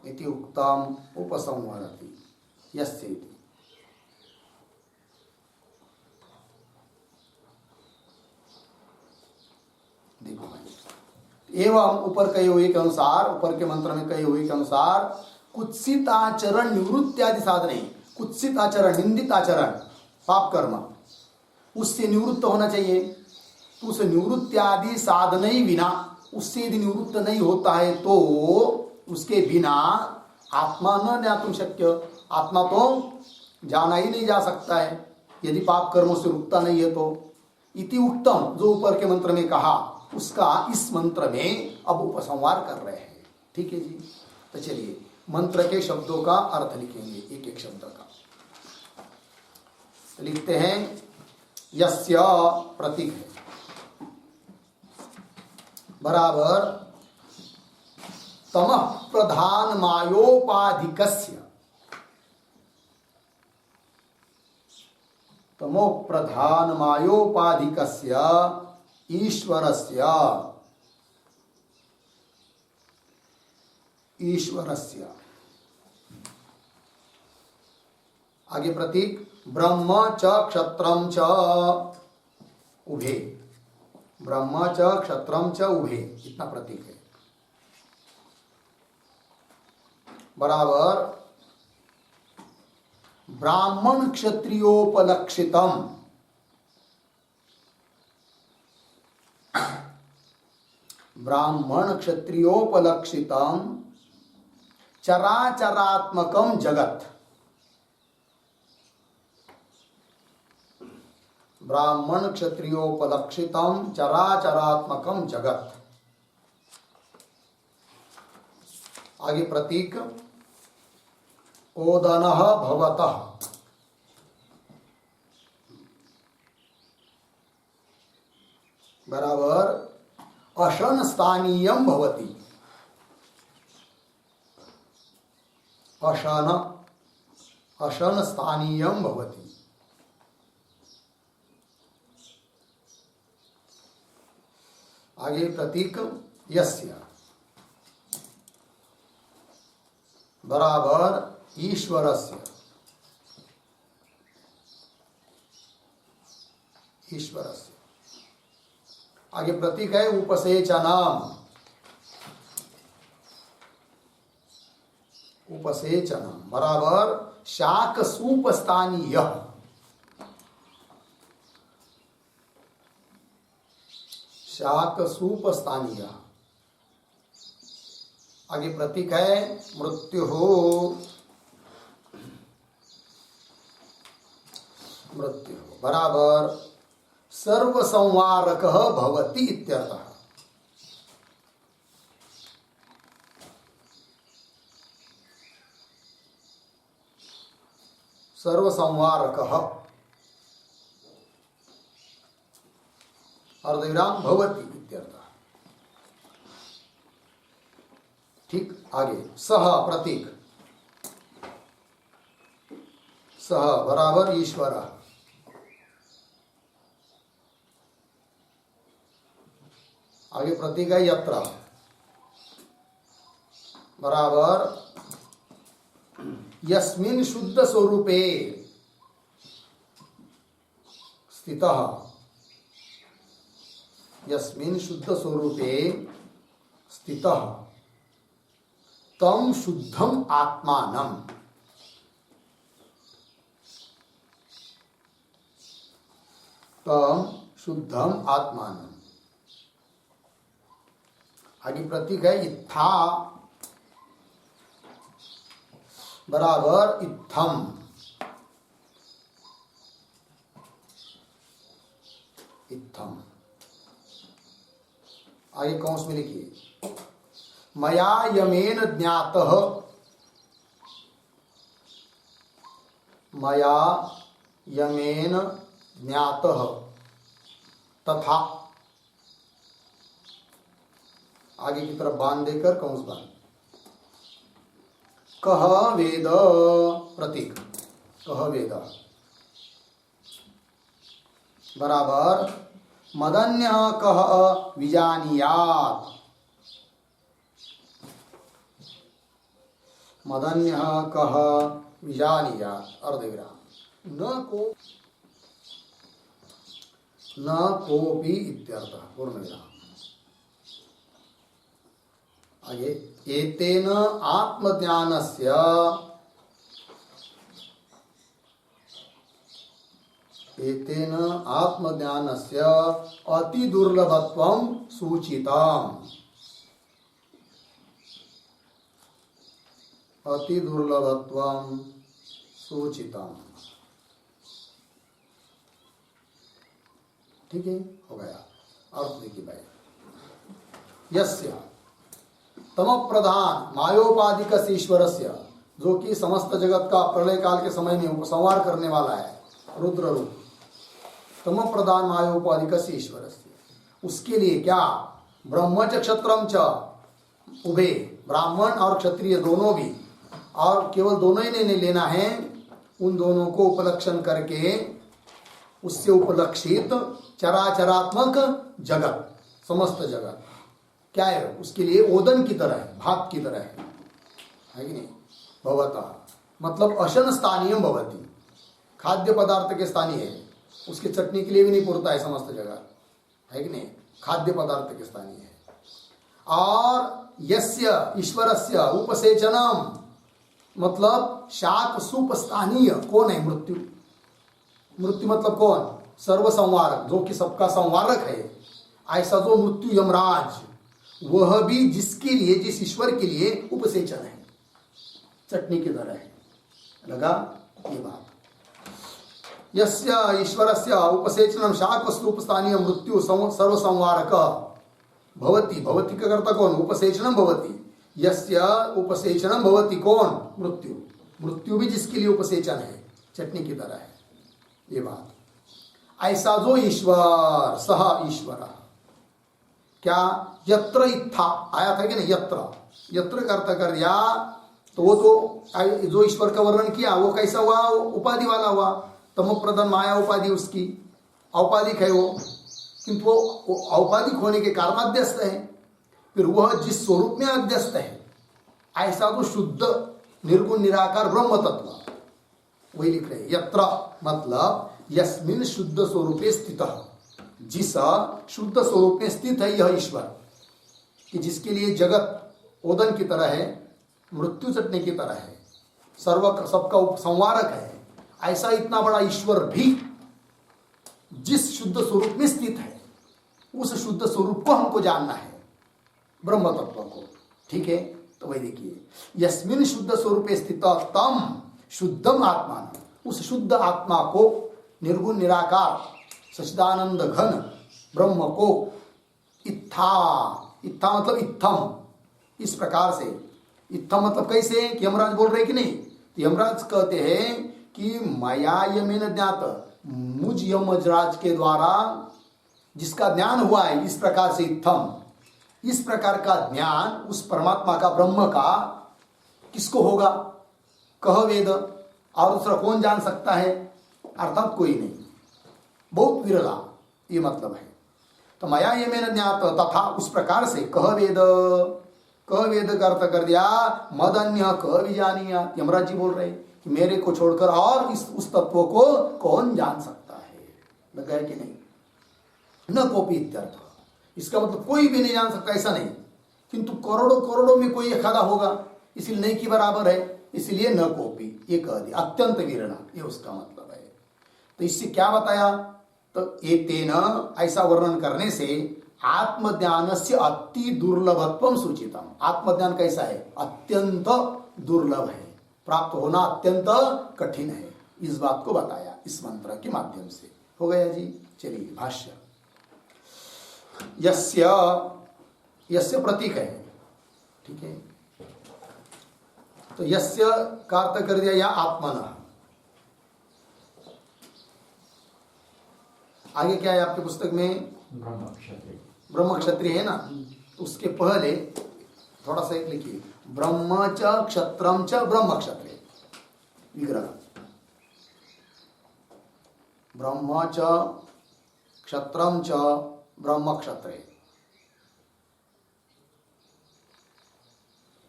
इति उक्तम् उपसंवरति यस्य इति। देखो भाई, एवं ऊपर कहे हुए के अनुसार, ऊपर के मंत्र में कहे हुए के अनुसार, कुत्सित आचरण निवृत्त्यादि साधने, कुत्सित आचरण, निंदित आचरण, पाप कर्म, उससे निवृत्त होना चाहिए। तो उस निवृत्त्यादि साधने ही बिना, उससे यदि निवृत्त नहीं होता है तो उसके बिना आत्मा न ज्ञातुं शक्य, आत्मा तो जाना ही नहीं जा सकता है यदि पाप कर्मों से रुकता नहीं है तो। इति उत्तम, जो ऊपर के मंत्र में कहा उसका इस मंत्र में अब उपसंहार कर रहे हैं। ठीक है जी, तो चलिए मंत्र के शब्दों का अर्थ लिखेंगे, एक एक शब्द का। तो लिखते हैं, यस्य प्रतीक है बराबर तमः प्रधान मायोपाधिकस्य, तमो प्रधान मायोपाधिकस्य ईश्वरस्य, ईश्वरस्य, आगे प्रतीक ब्रह्म च क्षत्रम च उभे, ब्रह्म च क्षत्रम च उभे, इतना प्रतीक है बराबर ब्राह्मण क्षत्रियोपलक्षितम, ब्राह्मण क्षत्रियोपलक्षितम चराचरात्मकम जगत, ब्राह्मण क्षत्रियोपलक्षितम चराचरात्मकम जगत। आगे प्रतीक ओदनः भवतः, बराबर अशन स्थानीयम भवति, अशन, अशन स्थानीयम भवति। आगे प्रतीक यस्य बराबर ईश्वरस्य, ईश्वरस्य। आगे प्रतीक है उपसेचनम, उपसेचनम बराबर शाक सूप स्थानीय, शाक सूप स्थानीय। आगे प्रतीक है मृत्यु, मृत्यु बराबर सर्व संवारक भवति इत्यर्थः। सर्व संवारक अर्धविराम भवति इत्यर्थः। ठीक, आगे सह प्रतीक, सह बराबर ईश्वर, आगे प्रतीक है यत्र बराबर यस्मिन् शुद्ध स्वरूपे स्थितः, यस्मिन् शुद्ध स्वरूपे स्थितः तम शुद्धम आत्मानम, तम शुद्धम आत्मानम। आगे प्रतीक है इत्था बराबर इत्थम, इत्थम। आगे कौंस में लिखिए मया यमेन ज्ञातः, मया यमेन ज्ञातः तथा, आगे की तरफ बांध देकर कौंस बांध, कह वेद प्रतीक, कह वेद बराबर मदन्य कह विजानीयात्, मदन्य कह विजानीयात् अर्धविराम न कोपि इत्यर्थः पूर्णविराम। आगे एतेन आत्मज्ञानस्य, एतेन आत्मज्ञानस्य अति दुर्लभत्वं सूचितम्, अति दुर्लभत्वं सूचितम्। ठीक है, हो गया। अर्थ देखिए भाई, यस्य तम प्रधान मायोपाधिक ईश्वरस्य, जो कि समस्त जगत का प्रलय काल के समय में उपसंहार करने वाला है, रुद्र रूप तम प्रधान मायोपाधिक ईश्वरस्य, उसके लिए क्या ब्रह्म च क्षत्रम च उभे, ब्राह्मण और क्षत्रिय दोनों भी, और केवल दोनों ही नहीं लेना है, उन दोनों को उपलक्षण करके उससे उपलक्षित चराचरात्मक जगत, समस्त जगत क्या है, उसके लिए ओदन की तरह है, भात की तरह है कि नहीं। भवता मतलब अशन स्थानीय भवती, खाद्य पदार्थ के स्थानीय है, उसके चटनी के लिए भी नहीं पुरता है समस्त जगह, है कि नहीं, खाद्य पदार्थ के स्थानीय है। और यस्य ईश्वरस्य उपसेचनम मतलब शाक सूप स्थानीय कौन है, मृत्यु, मृत्यु मतलब कौन, सर्व संवारक, जो कि सबका संवारक है। ऐसा जो मृत्यु यमराज, वह भी जिसके लिए, जिस ईश्वर के लिए उपसेचन है, चटनी की तरह है। लगा ये बात। यस्य ईश्वरस्य उपसेचनम शाक स्तूप स्थानीय मृत्यु सर्व संवारक भवति, भवति का कर्ता कौन, उपसेचनम भवति, यस्य उपसेचनम भवति कौन, मृत्यु, मृत्यु भी जिसके लिए उपसेचन है, चटनी की तरह है ये बात। ऐसा जो ईश्वर, सह ईश्वर क्या, यत्र इत्था आया था कि नहीं, यत्र, यत्र कर्ता कर दिया, तो वो तो जो ईश्वर का वर्णन किया वो कैसा हुआ, उपाधि वाला हुआ, तमो प्रधान माया उपाधि उसकी औपाधिक है वो, किंतु वो औपाधिक होने के कारणाध्यस्त है। फिर वह जिस स्वरूप में अध्यस्त है ऐसा तो शुद्ध निर्गुण निराकार ब्रह्म तत्व वही लिख रहे हैं। यत्र मतलब यस्मिन शुद्ध स्वरूपे स्थित, जिस शुद्ध स्वरूप में स्थित है यह ईश्वर, कि जिसके लिए जगत ओदन की तरह है, मृत्यु चटने की तरह है, सर्व सबका संवारक है, ऐसा इतना बड़ा ईश्वर भी जिस शुद्ध स्वरूप में स्थित है उस शुद्ध स्वरूप को हमको जानना है, ब्रह्म तत्व को। ठीक है, तो वही देखिए, यस्मिन शुद्ध स्वरूप स्थित तम शुद्धम आत्मा, उस शुद्ध आत्मा को, निर्गुण निराकार सच्चिदानंद घन ब्रह्म को इत्था, इत्था मतलब इत्थम, इस प्रकार से। इत्थम मतलब कैसे, कि यमराज बोल रहे कि नहीं, यमराज कहते हैं कि मया यमेन ज्ञात, मुझ यमराज के द्वारा जिसका ज्ञान हुआ है, इस प्रकार से इत्थम, इस प्रकार का ज्ञान उस परमात्मा का, ब्रह्म का किसको होगा, कह वेद, और दूसरा कौन जान सकता है, अर्थात कोई नहीं, बहुत विरला, ये मतलब है। तो मया ये मैंने ज्ञात तथा, उस प्रकार से कह वेद, कह वेद का अर्थ कर दिया मद अन्य कह विजानिया, यमराज जी बोल रहे कि मेरे को छोड़कर और उस तत्व को कौन जान सकता है, लगा है कि नहीं, न कोपी इत्यर्थ, इसका मतलब कोई भी नहीं जान सकता ऐसा नहीं, किंतु करोड़ों करोड़ों में कोई एक आधा होगा, इसलिए नहीं की बराबर है, इसलिए न कोपी, ये कह दिया, अत्यंत विरला, ये उसका मतलब है। तो इससे क्या बताया, तो ये तेना, ऐसा वर्णन करने से आत्मज्ञान से अति दुर्लभत्वम सूचितम, आत्मज्ञान कैसा है, अत्यंत दुर्लभ है, प्राप्त होना अत्यंत कठिन है, इस बात को बताया इस मंत्र के माध्यम से। हो गया जी। चलिए भाष्य, यस्य, यस्य प्रतीक है, ठीक है, तो यस्य का अर्थ कर दिया या आत्मना। आगे क्या है आपकी पुस्तक में, ब्रह्म क्षत्रिय है ना, तो उसके पहले थोड़ा सा एक लिखिए, ब्रह्म च क्षत्रम च ब्रह्म क्षत्रिय विग्रह, ब्रह्म च क्षत्रम च ब्रह्म क्षत्रिय।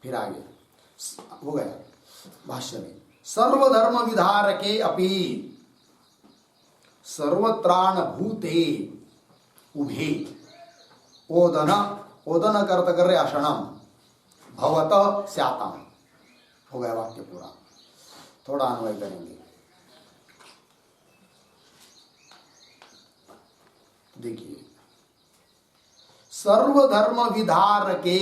फिर आगे हो गया भाष्य में, सर्वधर्म विधारके अपि सर्वत्राण भूते उभे ओदन, ओदन करत कर रहे अषणम भवत स्यातम। हो गया वाक्य पूरा, थोड़ा अन्वय करेंगे। देखिए, सर्वधर्म विधारके,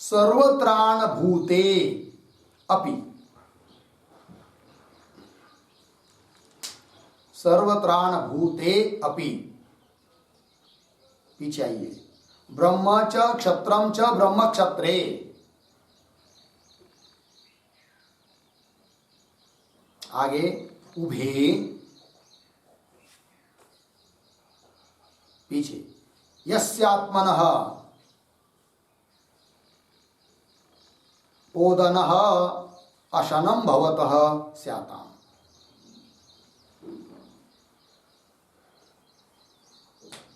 सर्वत्राण भूते अपि, सर्वत्राण भूते अपि, पीछे आइए, ब्रह्म च क्षत्रम च ब्रह्म क्षत्रे, आगे उभे, पीछे यस्यात्मनः ओदनः अशनं भवतः स्याताम्।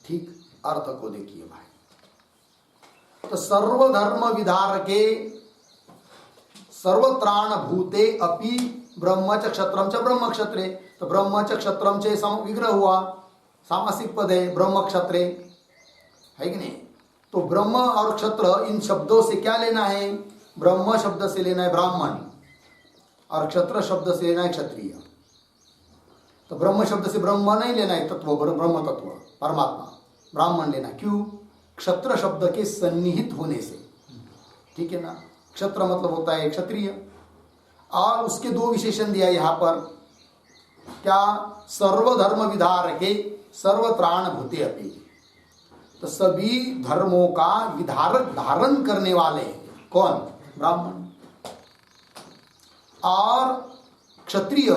ठीक, अर्थ को देखिए भाई, तो सर्वधर्म विधारके सर्वत्राण भूते अपि ब्रह्म च क्षत्रम च ब्रह्म क्षत्रे, तो ब्रह्म च क्षत्रम च विग्रह हुआ, सामासिक पद है, ब्रह्म क्षत्रे है कि नहीं। तो ब्रह्म और क्षत्र इन शब्दों से क्या लेना है, ब्रह्म शब्द से लेना है ब्राह्मण, और क्षत्र शब्द से लेना है क्षत्रिय। तो ब्रह्म शब्द से ब्रह्म नहीं लेना है तत्व, ब्रह्म तत्व परमात्मा, ब्राह्मण लेना, क्यों, क्षत्र शब्द के सन्निहित होने से, ठीक है ना। क्षत्र मतलब होता है क्षत्रिय, और उसके दो विशेषण दिया यहां पर, क्या, सर्वधर्म विधारके सर्वत्राण भूते अपि, तो सभी धर्मों का विधारक, धारण करने वाले कौन, ब्राह्मण, और क्षत्रिय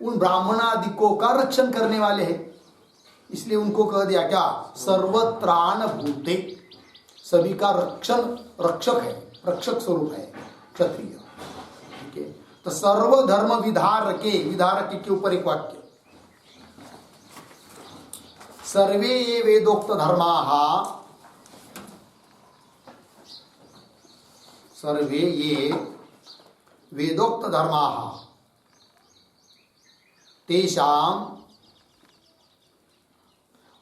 उन ब्राह्मणादिकों का रक्षण करने वाले हैं, इसलिए उनको कह दिया क्या, सर्वत्राण भूते, सभी का रक्षण, रक्षक है, रक्षक स्वरूप है क्षत्रिय, ठीक है। तो सर्वधर्म विधारके, विधारके के ऊपर एक वाक्य, सर्वे ये वेदोक्त धर्माः, सर्वे ये वेदोक्त धर्माः तेषाम्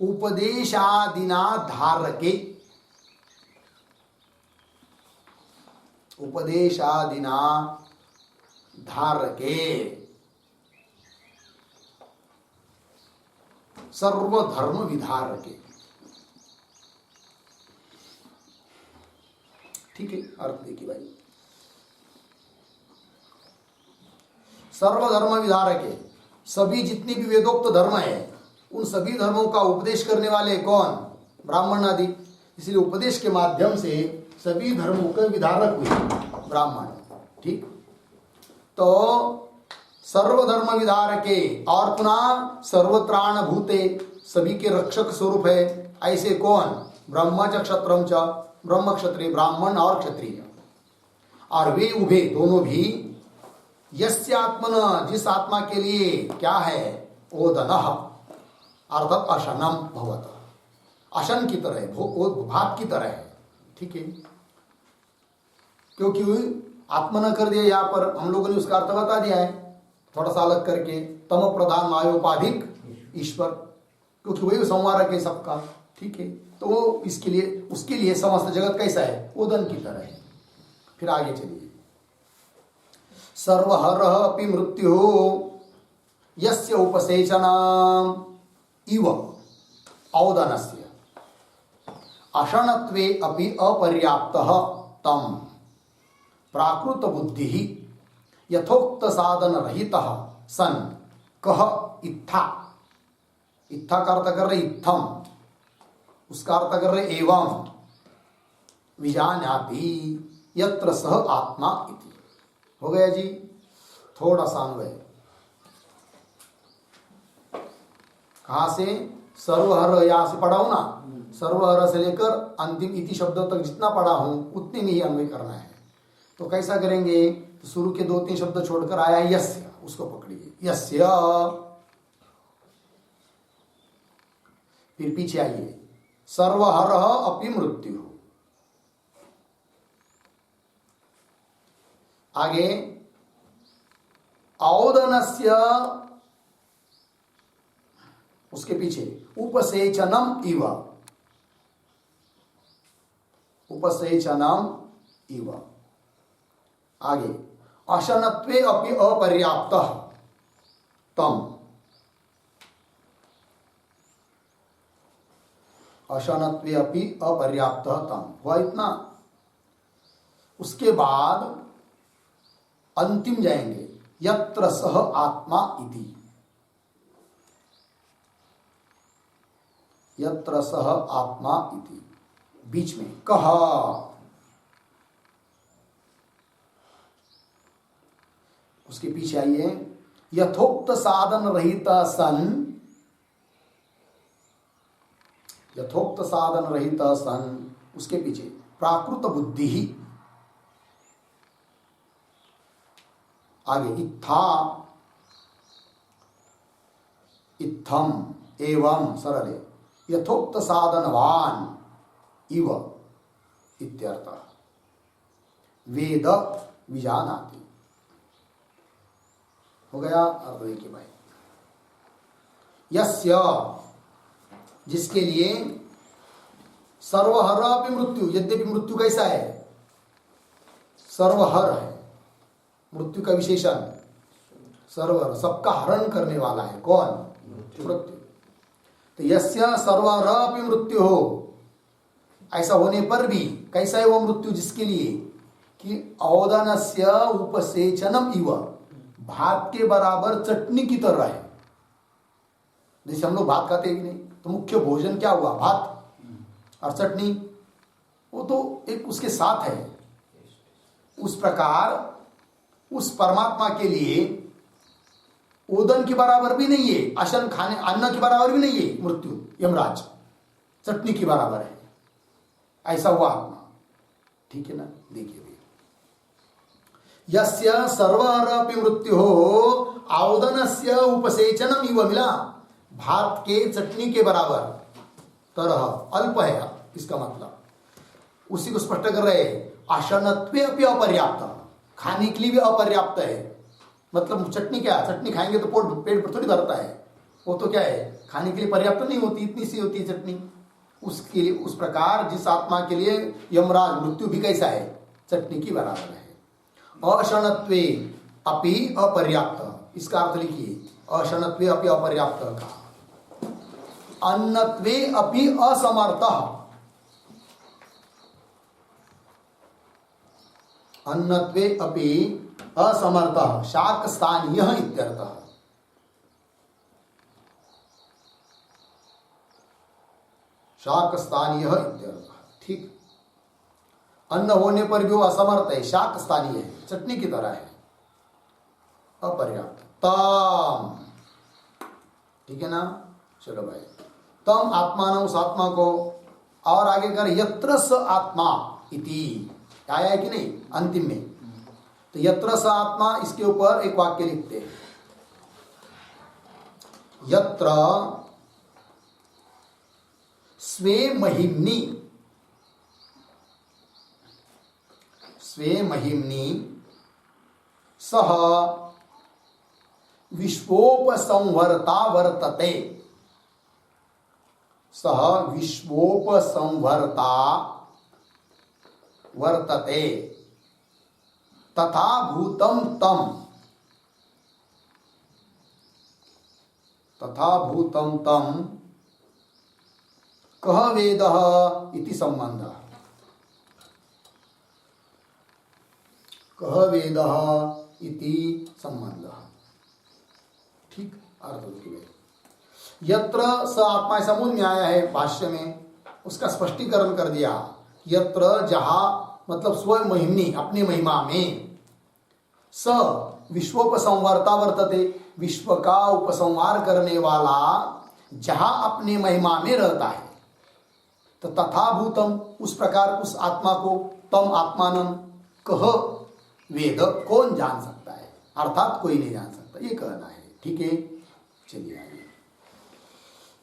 उपदेशादिना धारके, उपदेशादिना धारके सर्वधर्म विधारके। ठीक है, अर्थ देखिए भाई, सर्वधर्म विधारके, सभी जितनी भी वेदोक्त धर्म है उन सभी धर्मों का उपदेश करने वाले कौन? ब्राह्मण आदि। इसलिए उपदेश के माध्यम से सभी धर्मों के विधारक हुए ब्राह्मण। ठीक, तो सर्वधर्म विधारके और पुनः सर्वत्राण भूते, सभी के रक्षक स्वरूप है। ऐसे कौन? ब्रह्म च क्षत्रम च, ब्रह्म क्षत्रिय, ब्राह्मण और क्षत्रिय। और वे उभे दोनों भी यस्य आत्मन, जिस आत्मा के लिए क्या है? ओदनः, अर्थात अशनम भवत, अशन की तरह, भात की तरह है। ठीक है, क्योंकि आत्मा न कर दिया, यहाँ पर हम लोगों ने उसका अर्थ बता दिया है थोड़ा सा अलग करके, तम प्रधान मायोपाधिक ईश्वर, क्योंकि वही संवारक है सबका। ठीक है, तो इसके लिए, उसके लिए समस्त जगत कैसा है? ओदन की तरह है। फिर आगे चलिए, सर्वहरः अपि मृत्यु यस्य उपसेचनम् इव औदनस्य अशनत्वे अपि अपर्याप्तः तम प्राकृत बुद्धि यथोक्त साधन रहितः सन कह इत्था, इत्था का अर्थ कर रहे इत्थम, उसका अर्थ कर रहे एवं, विजानाति यत्र सह आत्मा इति। हो गया जी, थोड़ा सा अन्वय कहां से? सर्वहर, यहां से पढ़ा हूं ना, सर्वहर से लेकर अंतिम इति शब्दों तक जितना पढ़ा हूं उतने में ही अन्वय करना है। तो कैसा करेंगे? तो शुरू के 2-3 शब्द छोड़कर आया यस्य, उसको पकड़िए, यस्य। फिर पीछे आइए, सर्वहर अपि मृत्यु। आगे औदनस्य, उसके पीछे उपसेचनम इव, उपसेचनम इव। आगे अशनत्वे अपि अपर्याप्तः तम, अशनत्वे अपि अपर्याप्तः तम, हुआ इतना। उसके बाद अंतिम जाएंगे, यत्र सह आत्मा इति, यत्र सह आत्मा इति, बीच में कह, उसके पीछे आइए, यथोक्त साधन रहित सन, यथोक्त साधन रहित सन, उसके पीछे प्राकृत बुद्धि ही, आगे इत्था, इत्थम, एवं, सरल है, यथोक्त साधनवान इव इत्यर्थः, वेद विजानाति। हो गया, अब देखिए भाई, यस्य, जिसके लिए सर्वहर अपि मृत्यु, यद्यपि मृत्यु कैसा है? सर्वहर है, मृत्यु का विशेषण सर्वहर, सबका हरण करने वाला है कौन? मृत्यु। तो यस्य सर्वहर अपि मृत्यु हो, ऐसा होने पर भी कैसा है वो मृत्यु? जिसके लिए कि औदनस्य उपसेचनम इव, भात के बराबर चटनी की तरह है। जैसे हम लोग भात खाते हैं कि नहीं, तो मुख्य भोजन क्या हुआ? भात और चटनी, वो तो एक उसके साथ है। उस प्रकार उस परमात्मा के लिए ओदन के बराबर भी नहीं है, अशन खाने, अन्न के बराबर भी नहीं है मृत्यु, यमराज चटनी के बराबर है, ऐसा हुआ आत्मा। ठीक है ना, देखिए, यस्य सर्वहर अपि मृत्यु हो औदनस्य उपसेचनम इव, मिला, भात के चटनी के बराबर, तरह अल्प है इसका मतलब, उसी को स्पष्ट कर रहे हैं। आशनत्वे अपि अपर्याप्त, खाने के लिए भी अपर्याप्त है। मतलब चटनी क्या, चटनी खाएंगे तो पेट पर थोड़ी भरता है, वो तो क्या है, खाने के लिए पर्याप्त नहीं होती, इतनी सी होती है चटनी। उसके लिए उस प्रकार जिस आत्मा के लिए यमराज मृत्यु भी कैसा है, चटनी की बराबर है। अशनत्वे अपि अपर्याप्त, इसका अर्थ लिखिए, अशनत्वे अपि अपर्याप्त का। अन्नत्वे अपि असमर्थः, अन्नत्वे अपि असमर्थः शाकस्थानीयः इत्यर्थः। शाकस्थानीयः इत्यर्थः, ठीक। अन्न होने पर भी वो असमर्थ है, शाकस्थानीय है, चटनी की तरह है, अपर्याप्त। तम, ठीक है ना, चलो भाई। तम आत्मान, उस आत्मा को, और आगे कर यत्र स आत्मा इति, आया है कि नहीं अंतिम में, तो यत्र स आत्मा, इसके ऊपर एक वाक्य लिखते हैं, यत्र स्वे महिम्नि, स्वे महिम्नि सह विश्वोपसंवर्ता वर्तते, सह विश्वोपसंवर्ता वर्तते, तथा भूतम तम, तथा भूतम तम कह वेदः इति संबंधः, कह वेदः इति संबंधः, ठीक। अर्थ लिखिए, यत्र स आत्मा, ऐसा मूल में आया है, भाष्य में उसका स्पष्टीकरण कर दिया। यत्र, जहां, मतलब स्व महिम्नि, अपनी महिमा में, स विश्वोपसंवर्ता वर्तते, विश्व का उपसंहार करने वाला जहां अपनी महिमा में रहता है, तो तथा भूतम, उस प्रकार उस आत्मा को, तम आत्मानम कह वेद, कौन जान सकता है, अर्थात कोई नहीं जान सकता, ये कहना है, ठीक है। चलिए आगे,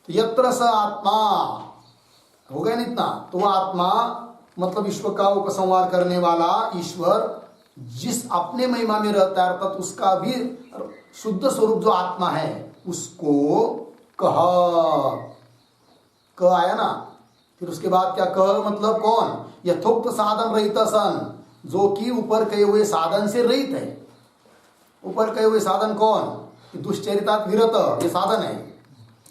तो यत्र स आत्मा हो गया ना इतना, तो वह आत्मा मतलब विश्व का उपसंहार करने वाला ईश्वर जिस अपने महिमा में रहता है, अर्थात उसका भी शुद्ध स्वरूप जो आत्मा है, उसको कह आया ना। फिर उसके बाद क्या, कह मतलब कौन, यथोक्त साधन रहित सन, जो कि ऊपर कहे हुए साधन से रहित है। ऊपर कहे हुए साधन कौन, दुश्चरितात विरत, ये साधन है,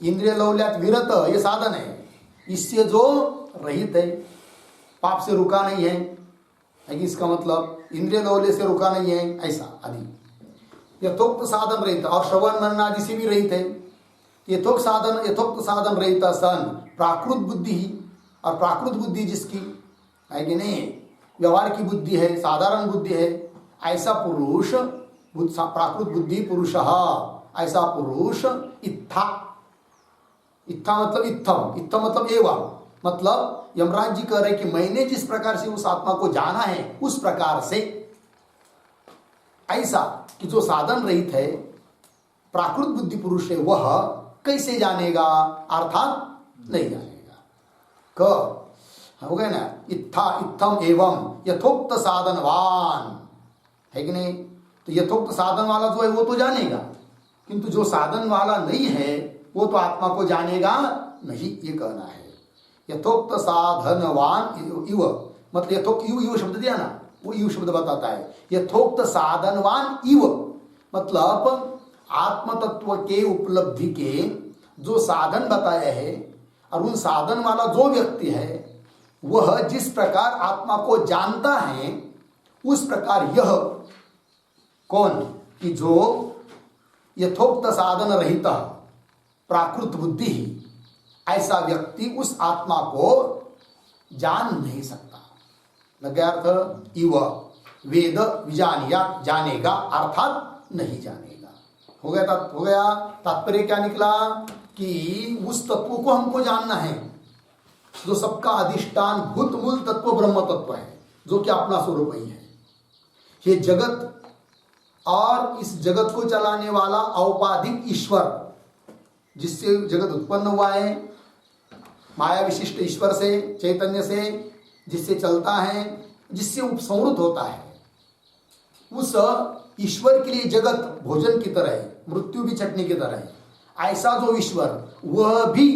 इंद्रिय लौल्यात विरत, ये साधन है, इससे जो रहित है, पाप से रुका नहीं है, इसका मतलब इंद्रिय लौल्य से रुका नहीं है, ऐसा आदि। यथोक्त साधन रहित, और श्रवण मनन आदि से भी रहित है। यथोक्त साधन रहित सन प्राकृत बुद्धि ही, और प्राकृत बुद्धि जिसकी है कि नहीं, व्यवहार की बुद्धि है, साधारण बुद्धि है, ऐसा पुरुष, प्राकृत बुद्धि पुरुष, ऐसा पुरुष इत्था, इत्था मतलब इत्थम, इत्थम मतलब एवं, मतलब यमराज जी कह रहे कि मैंने जिस प्रकार से उस आत्मा को जाना है, उस प्रकार से, ऐसा कि जो साधन रहित है, प्राकृत बुद्धि पुरुष है, वह कैसे जानेगा, अर्थात नहीं जानेगा। हो गया ना, इत्था इत्थम एवं यथोक्त साधनवान, है कि नहीं। तो यथोक्त साधन वाला जो है वो तो जानेगा, किंतु जो साधन वाला नहीं है वो तो आत्मा को जानेगा नहीं, ये कहना है। यथोक्त साधनवान इव, मतलब यथोक्त इव शब्द दिया ना, वो इव शब्द बताता है। यथोक्त साधनवान इव मतलब आत्म तत्व के उपलब्धि के जो साधन बताए हैं, और उन साधन वाला जो व्यक्ति है वह जिस प्रकार आत्मा को जानता है, उस प्रकार यह कौन, कि जो यथोक्त साधन रहित प्राकृत बुद्धि ही, ऐसा व्यक्ति उस आत्मा को जान नहीं सकता। लग गया अर्थ, इव वेद विजानिया, जानेगा अर्थात नहीं जानेगा। हो गया तात्पर्य क्या निकला कि उस तत्व को हमको जानना है जो सबका अधिष्ठान भूत मूल तत्व ब्रह्म तत्व है, जो कि अपना स्वरूप ही है। ये जगत और इस जगत को चलाने वाला औपाधिक ईश्वर जिससे जगत उत्पन्न हुआ है, माया विशिष्ट ईश्वर से, चैतन्य से, जिससे चलता है, जिससे उपसंहृत होता है, उस ईश्वर के लिए जगत भोजन की तरह है, मृत्यु भी चटनी की तरह है। ऐसा जो ईश्वर, वह भी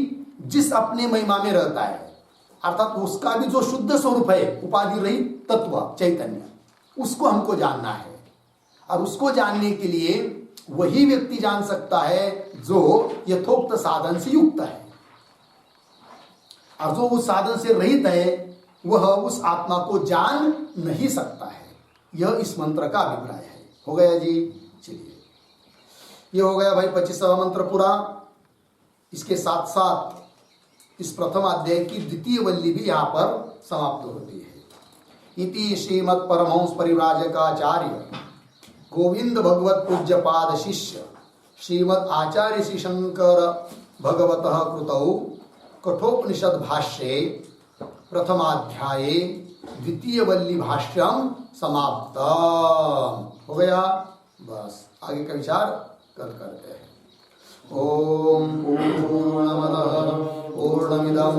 जिस अपने महिमा में रहता है, अर्थात उसका भी जो शुद्ध स्वरूप है, उपाधि रहित तत्व चैतन्य, उसको हमको जानना है। और उसको जानने के लिए वही व्यक्ति जान सकता है जो यथोक्त साधन से युक्त है, और जो उस साधन से रहित है वह उस आत्मा को जान नहीं सकता है। यह इस मंत्र का अभिप्राय है। हो गया जी। चलिए, ये हो गया भाई 25वां मंत्र पूरा। इसके साथ साथ इस प्रथम अध्याय की द्वितीय वल्ली भी यहां पर समाप्त होती है। इति श्रीमत् परमहंस परिव्राजकाचार्य गोविंद भगवत पूज्य पाद शिष्य श्रीमद् आचार्य श्री शंकर भगवतः कृतौ कठोपनिषद भाष्ये प्रथमाध्याये द्वितीय वल्ली भाष्यम समाप्त। हो गया। बस आगे का विचार कल करते हैं। ओम पूर्णमदः पूर्णमिदं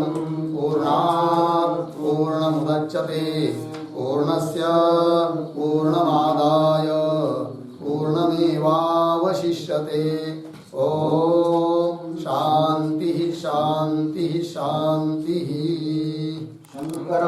पूर्णात् पूर्णमुदच्यते पूर्णस्य पूर्णमादाय पूर्णमेवावशिष्यते। ओम शांति शांति शांति।